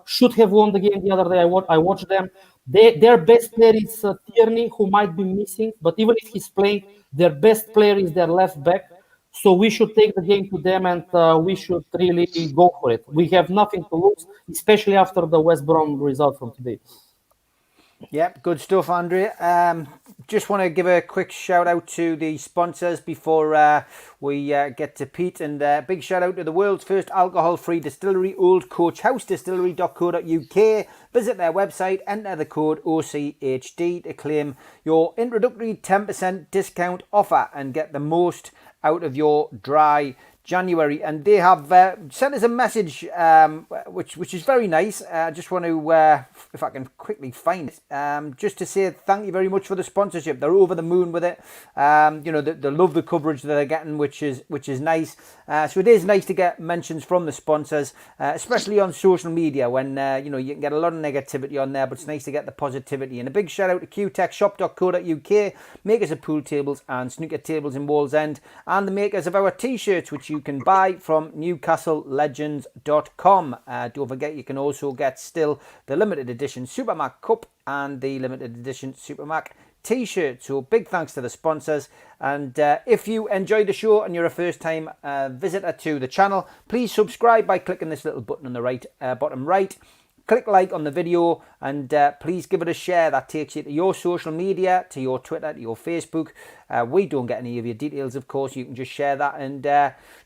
should have won the game the other day. I watched them. Their best player is Tierney, who might be missing, but even if he's playing, their best player is their left back. So we should take the game to them, and we should really go for it. We have nothing to lose, especially after the West Brom result from today. Yep, good stuff, Andrea. Just want to give a quick shout out to the sponsors before we get to Pete, and big shout out to the world's first alcohol-free distillery, Old Coach House Distillery.co.uk. Visit their website, enter the code OCHD to claim your introductory 10% discount offer and get the most out of your dry January. And they have sent us a message which is very nice. I just want to, if I can quickly find it, just to say thank you very much for the sponsorship. They're over the moon with it. They love the coverage that they're getting, which is nice. So it is nice to get mentions from the sponsors, especially on social media when you can get a lot of negativity on there, but it's nice to get the positivity. And a big shout out to qtechshop.co.uk, makers of pool tables and snooker tables in Wallsend, and the makers of our t-shirts, which you can buy from newcastlelegends.com. Don't forget, you can also get still the limited edition Supermac Cup and the limited edition Supermac t-shirt. So big thanks to the sponsors. And if you enjoyed the show and you're a first time visitor to the channel, please subscribe by clicking this little button on the right bottom right. Click like on the video, and please give it a share. That takes you to your social media, to your Twitter, to your Facebook. We don't get any of your details, of course. You can just share that and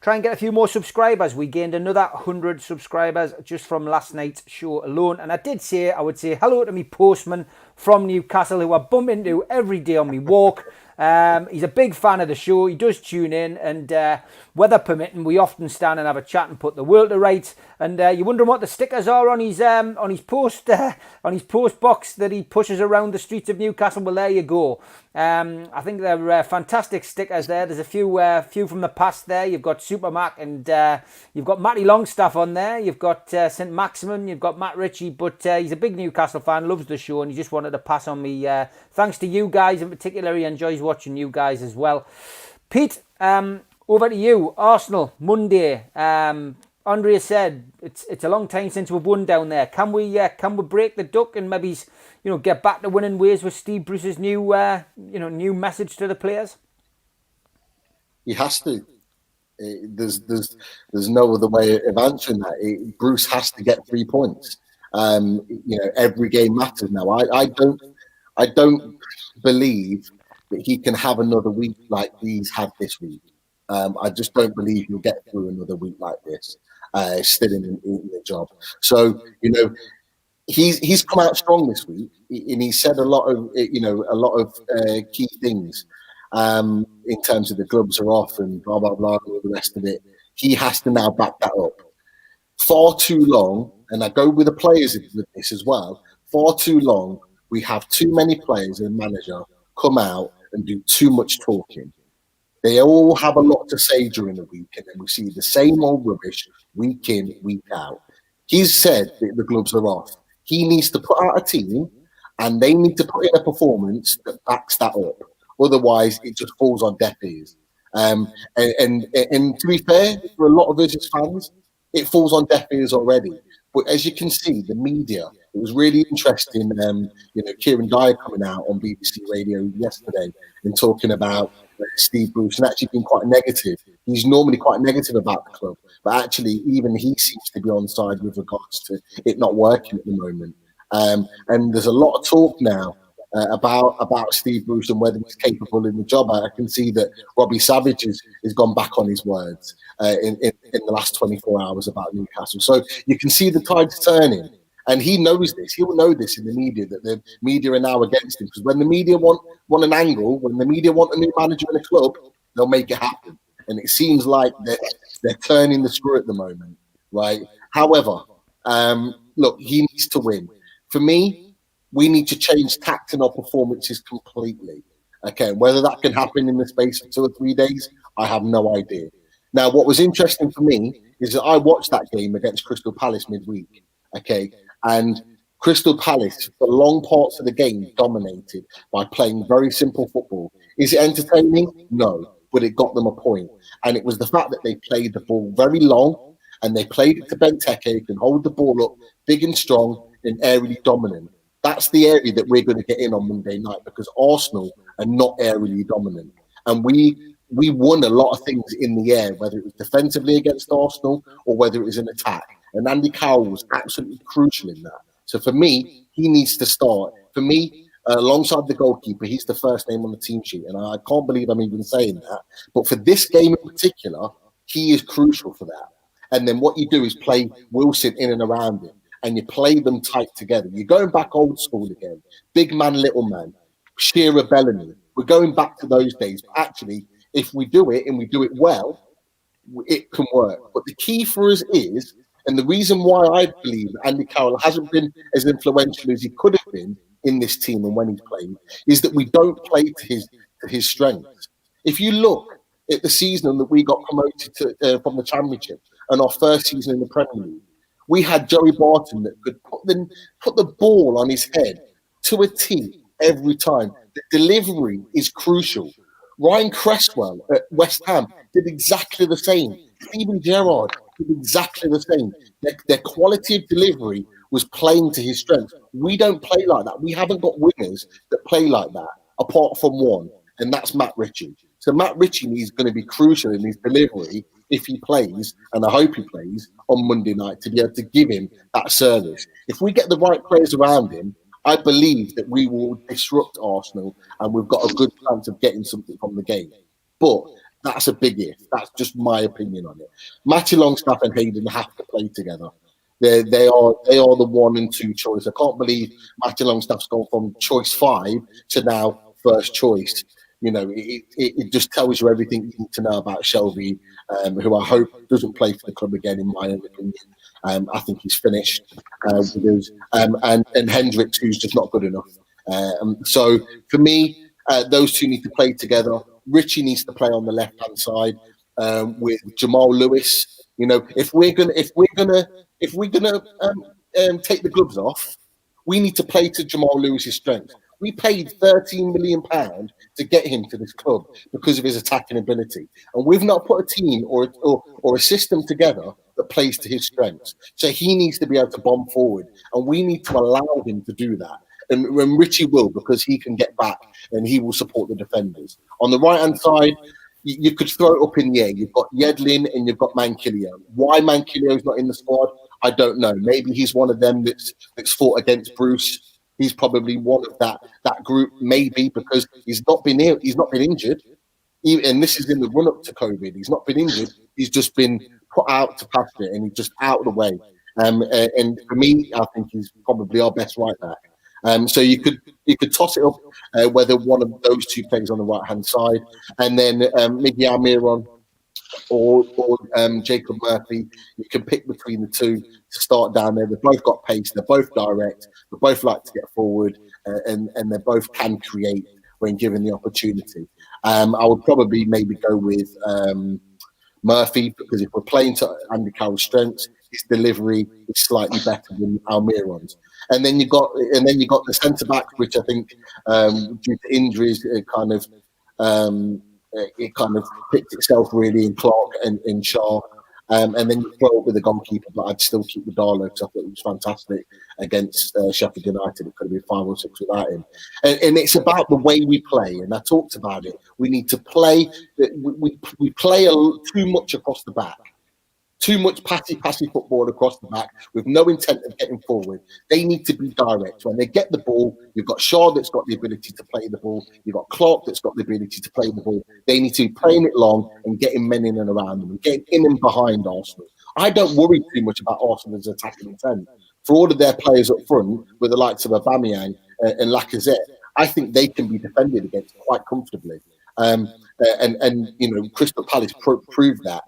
try and get a few more subscribers. We gained another 100 subscribers just from last night's show alone. And I would say hello to me postman from Newcastle, who I bump into every day on my walk. He's a big fan of the show. He does tune in, and weather permitting, we often stand and have a chat and put the world to rights. And you're wondering what the stickers are on his post box that he pushes around the streets of Newcastle. Well, there you go. I think they're fantastic stickers there. There's a few from the past there. You've got Super Mac, and you've got Matty Longstaff on there. You've got St. Maximin. You've got Matt Ritchie. But he's a big Newcastle fan, loves the show, and he just wanted to pass on me thanks to you guys in particular. He enjoys watching you guys as well. Pete, over to you. Arsenal Monday. Andrea said it's a long time since we've won down there. Can we break the duck and maybe get back to winning ways with Steve Bruce's new message to the players? He has to. There's no other way of answering that. Bruce has to get 3 points. Every game matters now. I don't believe that he can have another week like he's had this week. I just don't believe he'll get through another week like this, still in the job. So he's come out strong this week, and he said a lot of key things in terms of the gloves are off and blah blah blah and all the rest of it. He has to now back that up. Far too long, and I go with the players with this as well. Far too long, we have too many players and manager come out and do too much talking. They all have a lot to say during the week, and then we see the same old rubbish week in, week out. He's said that the gloves are off. He needs to put out a team, and they need to put in a performance that backs that up. Otherwise, it just falls on deaf ears. And to be fair, for a lot of us as fans, it falls on deaf ears already. But as you can see, the media, it was really interesting. Kieran Dyer coming out on BBC Radio yesterday and talking about Steve Bruce and actually being quite negative. He's normally quite negative about the club, but actually even he seems to be on side with regards to it not working at the moment. And there's a lot of talk now about Steve Bruce and whether he's capable in the job. I can see that Robbie Savage has gone back on his words in the last 24 hours about Newcastle. So you can see the tide's turning. And he knows this. He will know this in the media, that the media are now against him. Because when the media want an angle, when the media want a new manager in a club, they'll make it happen. And it seems like they're turning the screw at the moment, right? However, look, he needs to win. For me, we need to change tact in our performances completely. Okay, whether that can happen in the space of 2 or 3 days, I have no idea. Now, what was interesting for me is that I watched that game against Crystal Palace midweek. Okay, and Crystal Palace, for long parts of the game, dominated by playing very simple football. Is it entertaining? No, but it got them a point. And it was the fact that they played the ball very long and they played it to Benteke, who can hold the ball up big and strong and aerially dominant. That's the area that we're going to get in on Monday night, because Arsenal are not aerially dominant. And we won a lot of things in the air, whether it was defensively against Arsenal or whether it was an attack. And Andy Carroll was absolutely crucial in that. So for me, he needs to start. For me, alongside the goalkeeper, he's the first name on the team sheet. And I can't believe I'm even saying that. But for this game in particular, he is crucial for that. And then what you do is play Wilson in and around him. And you play them tight together. You're going back old school again. Big man, little man. Shearer, Bellamy. We're going back to those days. But actually, if we do it and we do it well, it can work. But the key for us is, and the reason why I believe Andy Carroll hasn't been as influential as he could have been in this team and when he's played, is that we don't play to his strengths. If you look at the season that we got promoted to from the Championship and our first season in the Premier League, we had Joey Barton that could put the ball on his head to a T every time. The delivery is crucial. Ryan Cresswell at West Ham did exactly the same. Steven Gerrard did exactly the same. Their quality of delivery was playing to his strengths. We don't play like that. We haven't got wingers that play like that, apart from one, and that's Matt Ritchie. So Matt Ritchie is going to be crucial in his delivery if he plays, and I hope he plays, on Monday night to be able to give him that service. If we get the right players around him, I believe that we will disrupt Arsenal and we've got a good chance of getting something from the game. But that's a big if. That's just my opinion on it. Matty Longstaff and Hayden have to play together. They are the 1 and 2 choice. I can't believe Matty Longstaff's gone from choice 5 to now first choice. You know, it just tells you everything you need to know about Shelvey, who I hope doesn't play for the club again, in my own opinion. I think he's finished. And Hendricks, who's just not good enough. So for me, those two need to play together. Richie needs to play on the left-hand side with Jamal Lewis. You know, if we're gonna take the gloves off, we need to play to Jamal Lewis's strengths. We paid £13 million to get him to this club because of his attacking ability, and we've not put a team or a system together that plays to his strengths. So he needs to be able to bomb forward, and we need to allow him to do that. And when Richie will, because he can get back and he will support the defenders. On the right hand side, you could throw it up in the air. You've got Yedlin and you've got Manquillo. Why Manquillo is not in the squad, I don't know. Maybe he's one of them that's fought against Bruce. He's probably one of that group, maybe, because he's not been ill, he's not been injured. And this is in the run up to COVID. He's not been injured. He's just been put out to pasture, and he's just out of the way. And for me, I think he's probably our best right back. So you could toss it up whether one of those two plays on the right hand side, and then Miggy Almiron or Jacob Murphy. You can pick between the two to start down there. They've both got pace. They're both direct. They both like to get forward, and they both can create when given the opportunity. I would probably maybe go with Murphy, because if we're playing to Andy Carroll's strengths, his delivery is slightly better than Almiron's. And then you got the centre back, which I think due to injuries, it kind of picked itself really in Clark and in Shaw. And then you throw it with the goalkeeper, but I'd still keep the Darlow, because I thought it was fantastic against Sheffield United. It could have been 5 or 6 without him. And it's about the way we play, and I talked about it. We need to play. We play too much across the back. Too much passy football across the back with no intent of getting forward. They need to be direct. When they get the ball, you've got Shaw that's got the ability to play the ball. You've got Clark that's got the ability to play the ball. They need to be playing it long and getting men in and around them and getting in and behind Arsenal. I don't worry too much about Arsenal's attacking intent. For all of their players up front, with the likes of Aubameyang and Lacazette, I think they can be defended against quite comfortably. And you know, Crystal Palace proved that.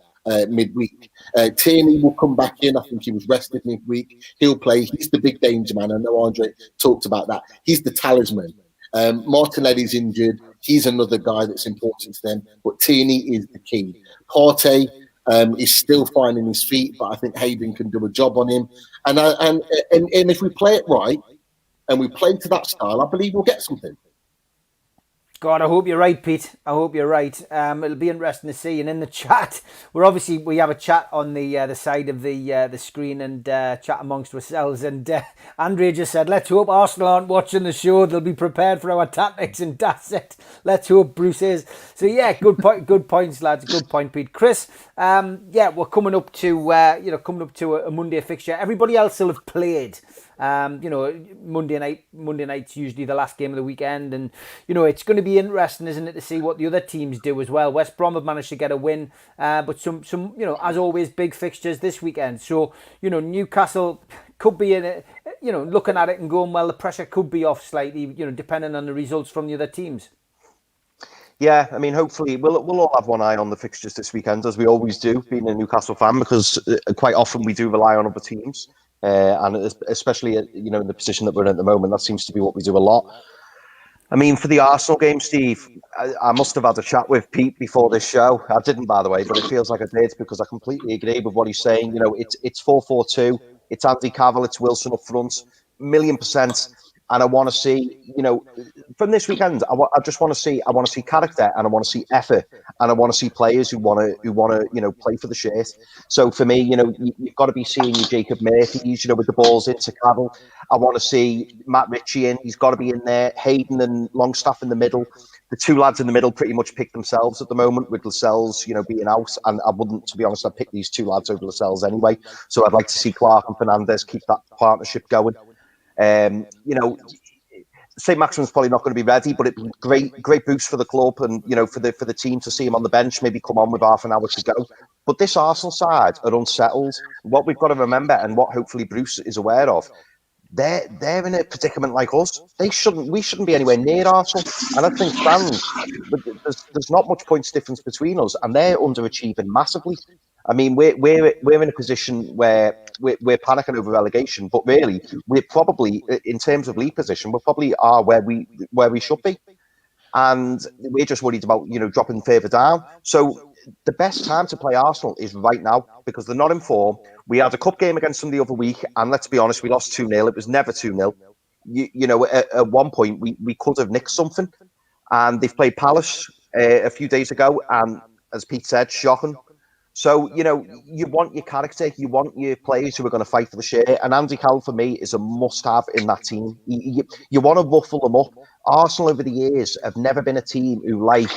Midweek. Tierney will come back in. I think he was rested midweek. He'll play. He's the big danger man. I know Andre talked about that. He's the talisman. Martinelli's injured. He's another guy that's important to them. But Tierney is the key. Partey is still finding his feet, but I think Hayden can do a job on him. And if we play it right and we play to that style, I believe we'll get something. God, I hope you're right, Pete. I hope you're right. It'll be interesting to see. And in the chat, we have a chat on the side of the screen and chat amongst ourselves. And Andrea just said, "Let's hope Arsenal aren't watching the show. They'll be prepared for our tactics." And that's it. Let's hope Bruce is. So yeah, good points, lads. Good point, Pete. Chris, we're coming up to a Monday fixture. Everybody else will have played. Monday night's usually the last game of the weekend, and it's going to be interesting, isn't it, to see what the other teams do as well. West Brom have managed to get a win, but some as always, big fixtures this weekend. So Newcastle could be in it, looking at it and going, well, the pressure could be off slightly, depending on the results from the other teams. Yeah, I mean, hopefully we'll all have one eye on the fixtures this weekend, as we always do, being a Newcastle fan, because quite often we do rely on other teams. And especially, in the position that we're in at the moment, that seems to be what we do a lot. I mean, for the Arsenal game, Steve, I must have had a chat with Pete before this show. I didn't, by the way, but it feels like I did, because I completely agree with what he's saying. It's 4-4-2. It's Andy Carroll. It's Wilson up front, 1,000,000%. And I want to see, from this weekend, I just want to see character, and I want to see effort, and I want to see players who want to play for the shirt. So for me, you've got to be seeing your Jacob Murphys, with the balls into Carroll. I want to see Matt Ritchie in. He's got to be in there. Hayden and Longstaff in the middle. The two lads in the middle pretty much pick themselves at the moment, with Lascelles, being out. And I wouldn't, to be honest, I'd pick these two lads over Lascelles anyway. So I'd like to see Clark and Fernandez keep that partnership going. St. Maximin's probably not going to be ready, but it'd be great boost for the club, and for the team to see him on the bench, maybe come on with half an hour to go. But this Arsenal side are unsettled. What we've got to remember, and what hopefully Bruce is aware of, they're in a predicament like us. We shouldn't be anywhere near Arsenal. And I think fans, there's not much points difference between us, and they're underachieving massively. I mean, we're in a position where we're panicking over relegation, but really we're probably, in terms of league position, we probably are where we should be, and we're just worried about dropping further down. So the best time to play Arsenal is right now because they're not in form. We had a cup game against them the other week, and let's be honest, we lost 2-0. It was never 2-0. At one point we could have nicked something, and they've played Palace a few days ago, and as Pete said, shocking. So, you want your character, you want your players who are going to fight for the share. And Andy Carroll, for me, is a must-have in that team. You want to ruffle them up. Arsenal, over the years, have never been a team who like,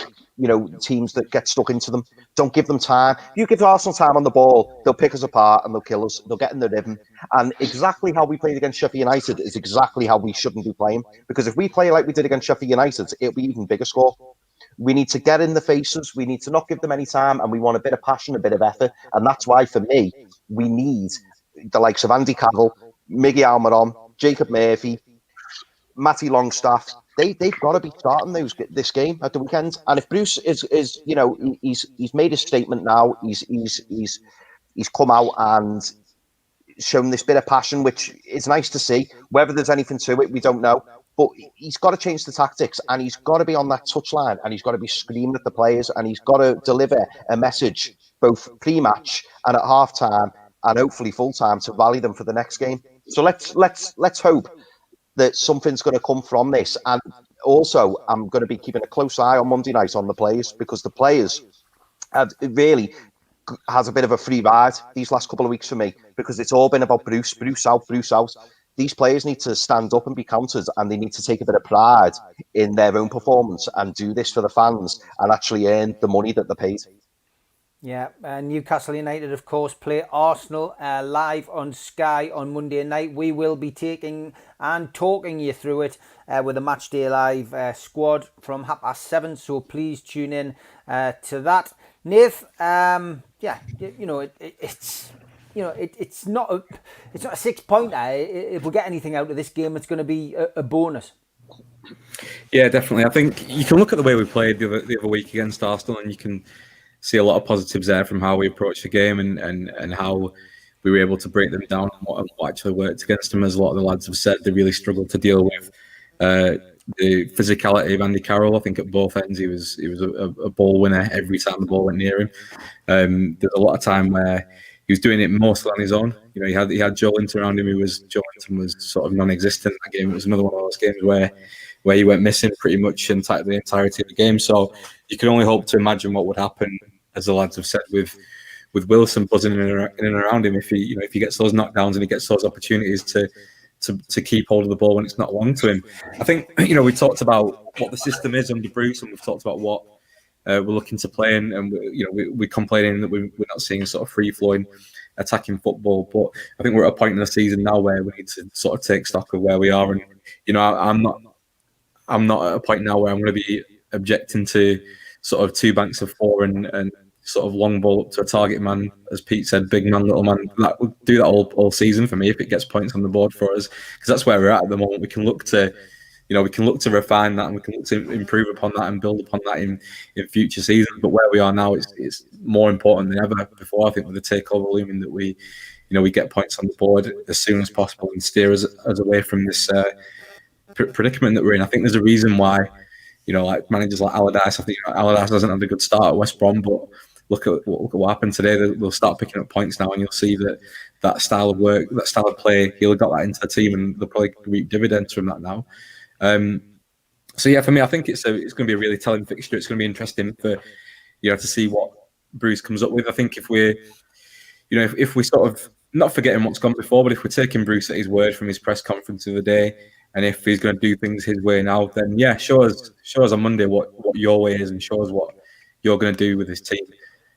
teams that get stuck into them. Don't give them time. You give Arsenal time on the ball, they'll pick us apart and they'll kill us. They'll get in the rhythm. And exactly how we played against Sheffield United is exactly how we shouldn't be playing. Because if we play like we did against Sheffield United, it'll be even bigger score. We need to get in the faces. We need to not give them any time, and we want a bit of passion, a bit of effort. And that's why, for me, we need the likes of Andy Carroll, Miggy Almiron, Jacob Murphy, Matty Longstaff. They've got to be starting this game at the weekend. And if Bruce is he's made a statement now. He's come out and shown this bit of passion, which is nice to see. Whether there's anything to it, we don't know. But he's got to change the tactics, and he's got to be on that touchline, and he's got to be screaming at the players, and he's got to deliver a message both pre-match and at half-time, and hopefully full-time to rally them for the next game. So let's hope that something's going to come from this. And also, I'm going to be keeping a close eye on Monday night on the players, because the players really has a bit of a free ride these last couple of weeks for me, because it's all been about Bruce out. These players need to stand up and be counted, and they need to take a bit of pride in their own performance and do this for the fans and actually earn the money that they're paid. Yeah, Newcastle United, of course, play Arsenal live on Sky on Monday night. We will be taking and talking you through it with a Matchday Live squad from 7:30, so please tune in to that. Nath, it's not a 6-pointer. If we get anything out of this game, it's going to be a bonus. Yeah, definitely. I think you can look at the way we played the other week against Arsenal, and you can see a lot of positives there from how we approached the game and how we were able to break them down and what actually worked against them. As a lot of the lads have said, they really struggled to deal with the physicality of Andy Carroll. I think at both ends he was a ball winner every time the ball went near him. There's a lot of time where he was doing it mostly on his own. He had Joe Linton around him. Joe Linton was sort of non-existent in that game. It was another one of those games where he went missing pretty much the entirety of the game. So you can only hope to imagine what would happen, as the lads have said, with Wilson buzzing in and around him if he gets those knockdowns and he gets those opportunities to keep hold of the ball when it's not long to him. I think we talked about what the system is under Bruce, and we've talked about what we're looking to play, and we're complaining that we're not seeing sort of free-flowing attacking football. But I think we're at a point in the season now where we need to sort of take stock of where we are. And I'm not at a point now where I'm going to be objecting to sort of 2 banks of 4 and sort of long ball up to a target man, as Pete said, big man, little man. That would do that all season for me if it gets points on the board for us, because that's where we're at the moment. We can look to refine that, and we can look to improve upon that and build upon that in future seasons. But where we are now, it's more important than ever before. I think with the takeover looming, that we get points on the board as soon as possible and steer us away from this predicament that we're in. I think there's a reason why, like managers like Allardyce. I think Allardyce hasn't had a good start at West Brom, but look at what happened today. They'll start picking up points now, and you'll see that style of work, that style of play, he'll have got that into the team, and they'll probably reap dividends from that now. So yeah, for me, I think it's going to be a really telling fixture. It's going to be interesting for to see what Bruce comes up with. I think if we sort of not forgetting what's gone before, but if we're taking Bruce at his word from his press conference of the day, and if he's going to do things his way now, then yeah, show us on Monday what your way is, and show us what you're going to do with this team.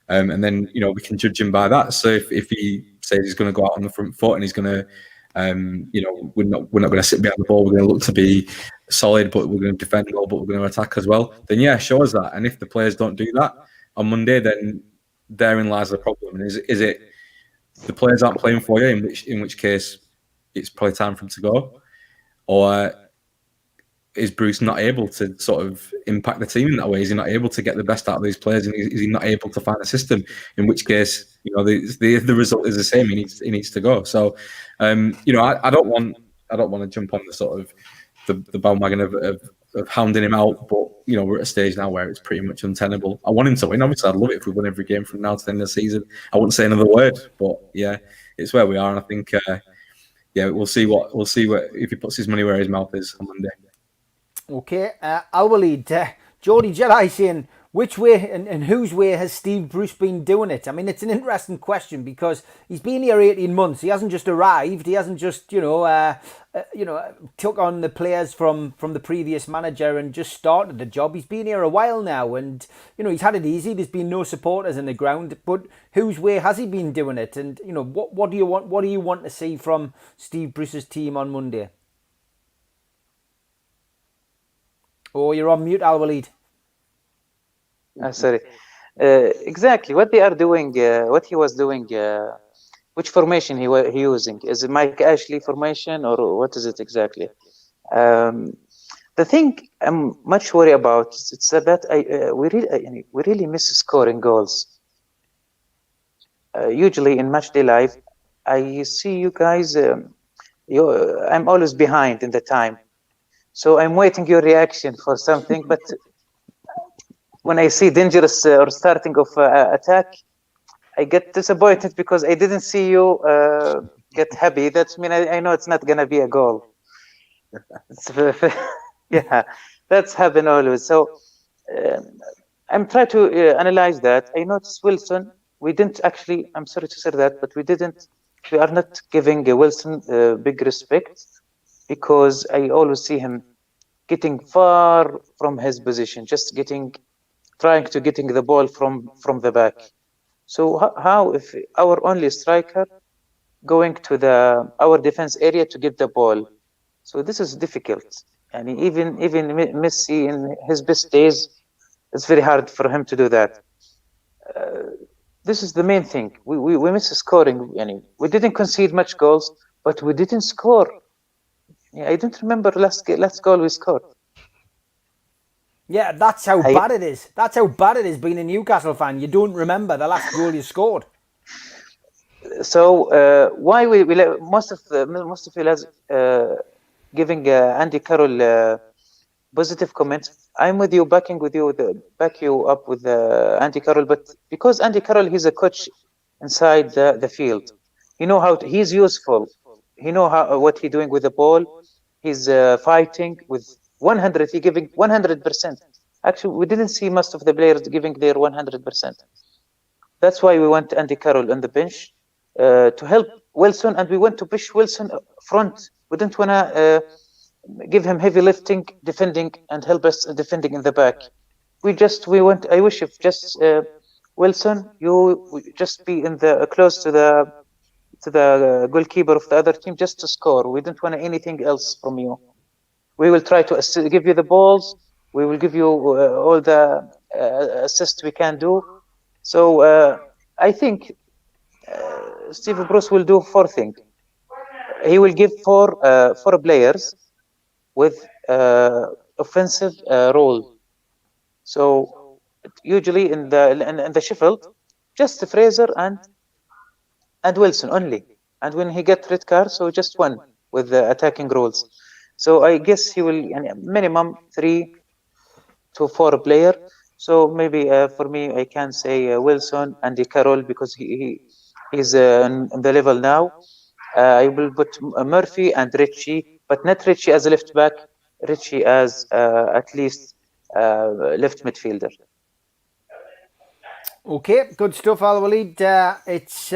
And then we can judge him by that. So if he says he's going to go out on the front foot and he's going to we're not going to sit behind the ball, we're going to look to be solid, but we're going to defend well, but we're going to attack as well, then yeah, show us that. And if the players don't do that on Monday, then therein lies the problem. And is it the players aren't playing for you, in which case it's probably time for him to go? Or is Bruce not able to sort of impact the team in that way? Is he not able to get the best out of these players? And is he not able to find a system? In which case, you know, the result is the same. He needs to go. So, you know, I don't want to jump on the sort of the bandwagon of hounding him out, but you know, we're at a stage now where it's pretty much untenable. I want him to win. Obviously, I'd love it if we won every game from now to the end of the season. I wouldn't say another word, but yeah, it's where we are, and I think yeah, we'll see if he puts his money where his mouth is on Monday. Okay, Alwaleed, Geordie Jedi saying, which way and whose way has Steve Bruce been doing it? I mean, it's an interesting question because he's been here 18 months. He hasn't just arrived. He hasn't just, took on the players from the previous manager and just started the job. He's been here a while now, and you know, he's had it easy. There's been no supporters in the ground, but whose way has he been doing it? And you know, what do you want to see from Steve Bruce's team on Monday? Oh, you're on mute, Alwaleed. Sorry. Exactly what they are doing, what he was doing, which formation he using. Is it Mike Ashley formation or what is it exactly? The thing I'm much worried about, it's about we really miss scoring goals. Usually in match day life, I see you guys, I'm always behind in the time. So I'm waiting your reaction for something, but when I see dangerous or starting of attack, I get disappointed because I didn't see you get happy. That's mean I know it's not gonna be a goal. Yeah, that's happened always. So I'm trying to analyze that. I noticed Wilson. We didn't actually. I'm sorry to say that, but we are not giving Wilson big respect, because I always see him getting far from his position, just trying to getting the ball from the back. So how if our only striker going to our defense area to get the ball? So this is difficult. And even Messi in his best days, it's very hard for him to do that. This is the main thing. We miss scoring. We didn't concede much goals, but we didn't score. Yeah, I don't remember last goal we scored. Yeah, that's how bad it is. That's how bad it is being a Newcastle fan. You don't remember the last goal you scored. So why we most of you lads giving Andy Carroll positive comments. I'm with you, back you up with Andy Carroll, but because Andy Carroll, he's a coach inside the field. You know how he's useful. He know what he's doing with the ball. He's fighting with 100. He giving 100%. Actually, we didn't see most of the players giving their 100%. That's why we went Andy Carroll on the bench to help Wilson, and we went to push Wilson front. We didn't want to give him heavy lifting, defending, and help us defending in the back. We went. I wish if just Wilson, you just be in close to the goalkeeper of the other team just to score. We didn't want anything else from you. We will try to give you the balls. We will give you all the assists we can do. So I think Steve Bruce will do 4 things. He will give four players with offensive role. So usually in the Sheffield, just Fraser and Wilson only. And when he get red card, so just one with the attacking roles. So I guess he will minimum 3 to 4 player. So maybe for me, I can say Wilson, Andy Carroll, because he's on the level now. I will put Murphy and Richie, but not Richie as a left back, Richie as at least left midfielder. Okay, good stuff, Alwaleed. It's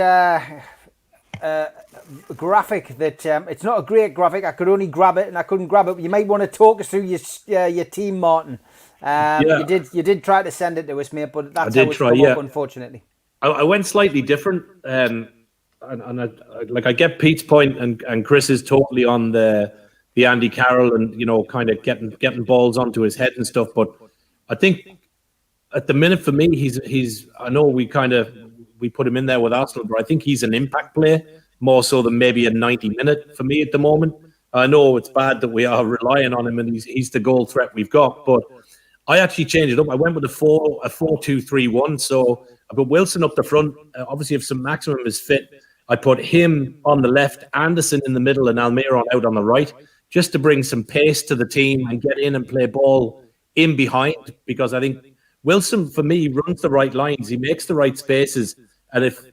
graphic that it's not a great graphic. I could only grab it and I couldn't grab it. You might want to talk us through your team, Martin. You did try to send it to us, mate, but that's how it's come up, unfortunately. I went slightly different, and I get Pete's point, and Chris is totally on the Andy Carroll and kind of getting balls onto his head and stuff. But I think at the minute for me, he's I know we put him in there with Arsenal, but I think he's an impact player. more so than maybe a 90-minute for me at the moment. I know it's bad that we are relying on him and he's the goal threat we've got, but I actually changed it up. I went with a 4-2-3-1. So I put Wilson up the front. Obviously, if St. Maximum is fit, I put him on the left, Anderson in the middle, and Almiron out on the right, just to bring some pace to the team and get in and play ball in behind. Because I think Wilson, for me, runs the right lines. He makes the right spaces. And if,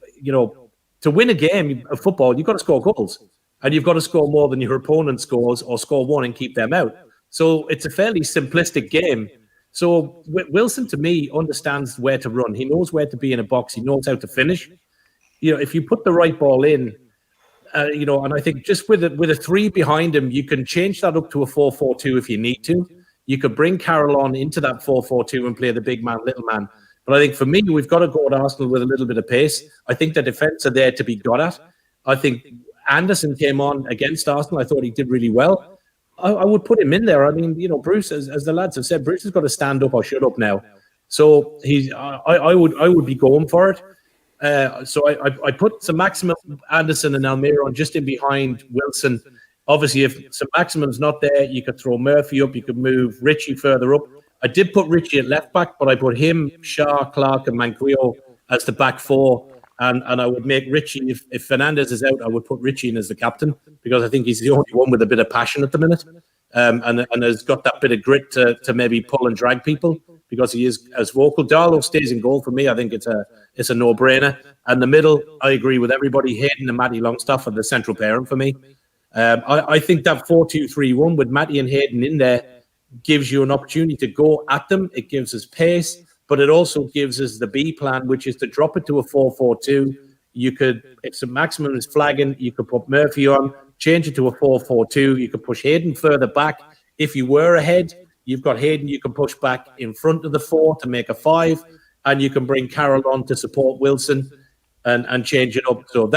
to win a game of football, you've got to score goals. And you've got to score more than your opponent scores or score one and keep them out. So it's a fairly simplistic game. So Wilson, to me, understands where to run. He knows where to be in a box. He knows how to finish. If you put the right ball in, and I think just with a 3 behind him, you can change that up to a 4-4-2 if you need to. You could bring Carroll on into that 4-4-2 and play the big man, little man. But I think for me, we've got to go at Arsenal with a little bit of pace. I think the defence are there to be got at. I think Anderson came on against Arsenal. I thought he did really well. I would put him in there. I mean, Bruce, as the lads have said, Bruce has got to stand up or shut up now. So I would be going for it. So I put St. Maximum, Anderson, and Almiron just in behind Wilson. Obviously, if St. Maximum's not there, you could throw Murphy up. You could move Richie further up. I did put Richie at left back, but I put him, Shaw, Clark, and Manquillo as the back four. And I would make Richie, if Fernandez is out, I would put Richie in as the captain because I think he's the only one with a bit of passion at the minute and has got that bit of grit to maybe pull and drag people because he is as vocal. Darlow stays in goal for me. I think it's a no-brainer. And the middle, I agree with everybody. Hayden and Matty Longstaff are the central parent for me. I think that 4-2-3-1 with Matty and Hayden in there gives you an opportunity to go at them. It gives us pace. But it also gives us the B plan, which is to drop it to a 4-4-2. You could, if St. Maximum is flagging, you could put Murphy on, change it to a 4-4-2. You could push Hayden further back. If you were ahead, you've got Hayden you can push back in front of the 4 to make a 5, and you can bring Carroll on to support Wilson and change it up. So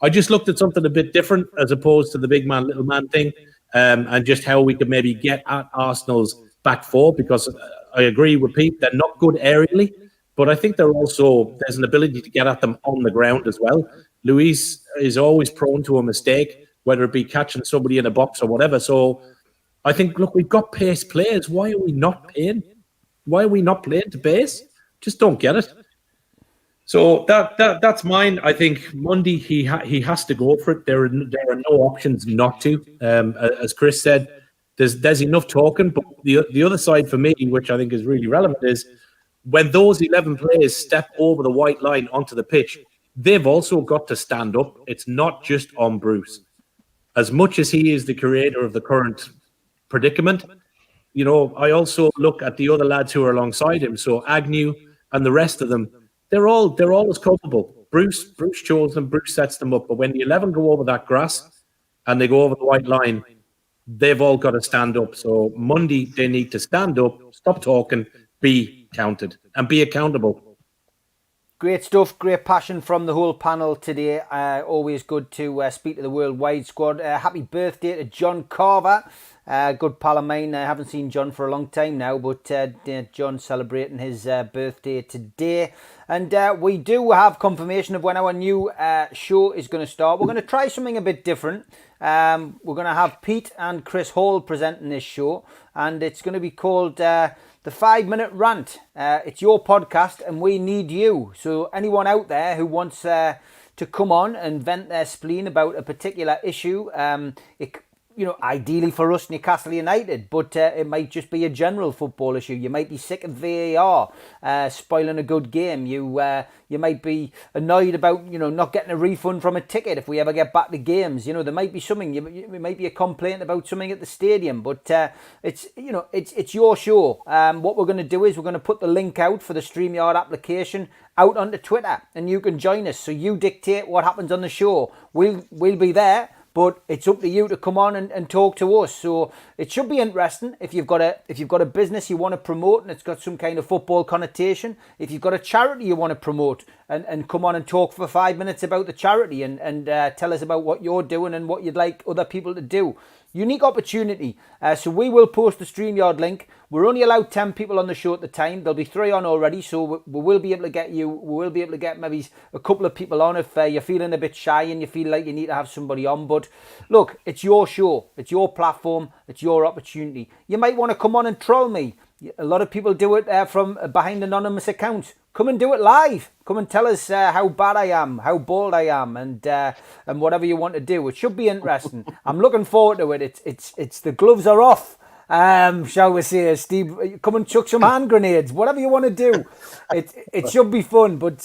I just looked at something a bit different as opposed to the big man, little man thing, and just how we could maybe get at Arsenal's back 4 because I agree with Pete. They're not good aerially, but I think there's an ability to get at them on the ground as well. Luis is always prone to a mistake, whether it be catching somebody in a box or whatever. So I think, look, we've got pace players. Why are we not playing? Why are we not playing to pace? Just don't get it. So that's mine. I think Monday he has to go for it. There are no options not to. As Chris said, there's enough talking, but the other side for me, which I think is really relevant, is when those 11 players step over the white line onto the pitch, they've also got to stand up. It's not just on Bruce. As much as he is the creator of the current predicament, I also look at the other lads who are alongside him. So Agnew and the rest of them, they're all as culpable. Bruce chose them, Bruce sets them up. But when the 11 go over that grass and they go over the white line, they've all got to stand up. So Monday, they need to stand up, stop talking, be counted, and be accountable. Great stuff, great passion from the whole panel today. Always good to speak to the worldwide squad. Happy birthday to John Carver, good pal of mine. I haven't seen John for a long time now, but John celebrating his birthday today. And we do have confirmation of when our new show is going to start. We're going to try something a bit different. We're going to have Pete and Chris Hall presenting this show, and it's going to be called the 5-Minute Rant. It's your podcast, and we need you. So anyone out there who wants to come on and vent their spleen about a particular issue, ideally for us, Newcastle United, but it might just be a general football issue. You might be sick of VAR spoiling a good game. You might be annoyed about not getting a refund from a ticket if we ever get back to games. There might be something. It might be a complaint about something at the stadium, but it's your show. What we're going to do is we're going to put the link out for the StreamYard application out onto Twitter, and you can join us. So you dictate what happens on the show. We'll be there. But it's up to you to come on and talk to us. So it should be interesting. If you've got a business you want to promote and it's got some kind of football connotation, if you've got a charity you want to promote and come on and talk for 5 minutes about the charity and tell us about what you're doing and what you'd like other people to do, unique opportunity. So we will post the StreamYard link. We're only allowed 10 people on the show at the time. There'll be 3 on already, so we will be able to get you. We will be able to get maybe a couple of people on if you're feeling a bit shy and you feel like you need to have somebody on. But look, it's your show, it's your platform, it's your opportunity. You might want to come on and troll me. A lot of people do it from behind anonymous accounts. Come and do it live. Come and tell us how bad I am, how bald I am, and whatever you want to do. It should be interesting. I'm looking forward to it. It's the gloves are off. Shall we say, Steve? Come and chuck some hand grenades. Whatever you want to do. It should be fun. But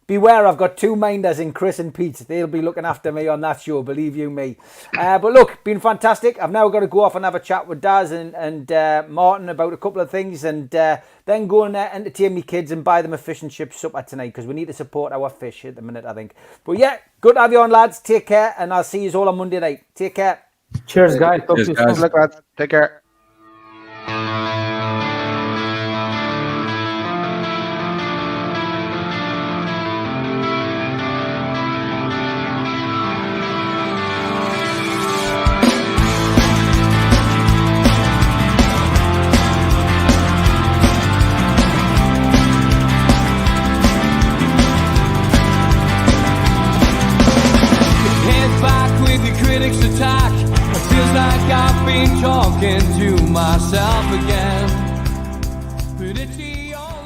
beware, I've got 2 minders in Chris and Pete. They'll be looking after me on that show, believe you me. But look, been fantastic. I've now got to go off and have a chat with Daz and Martin about a couple of things, and then go and entertain me kids and buy them a fish and chip supper tonight, because we need to support our fish at the minute, I think. But yeah, good to have you on, lads. Take care, and I'll see you all on Monday night. Take care. Cheers, guys. Talk to you soon. Good luck, lads. Take care. Head back with your critics attack. It feels like I've been talking to myself again.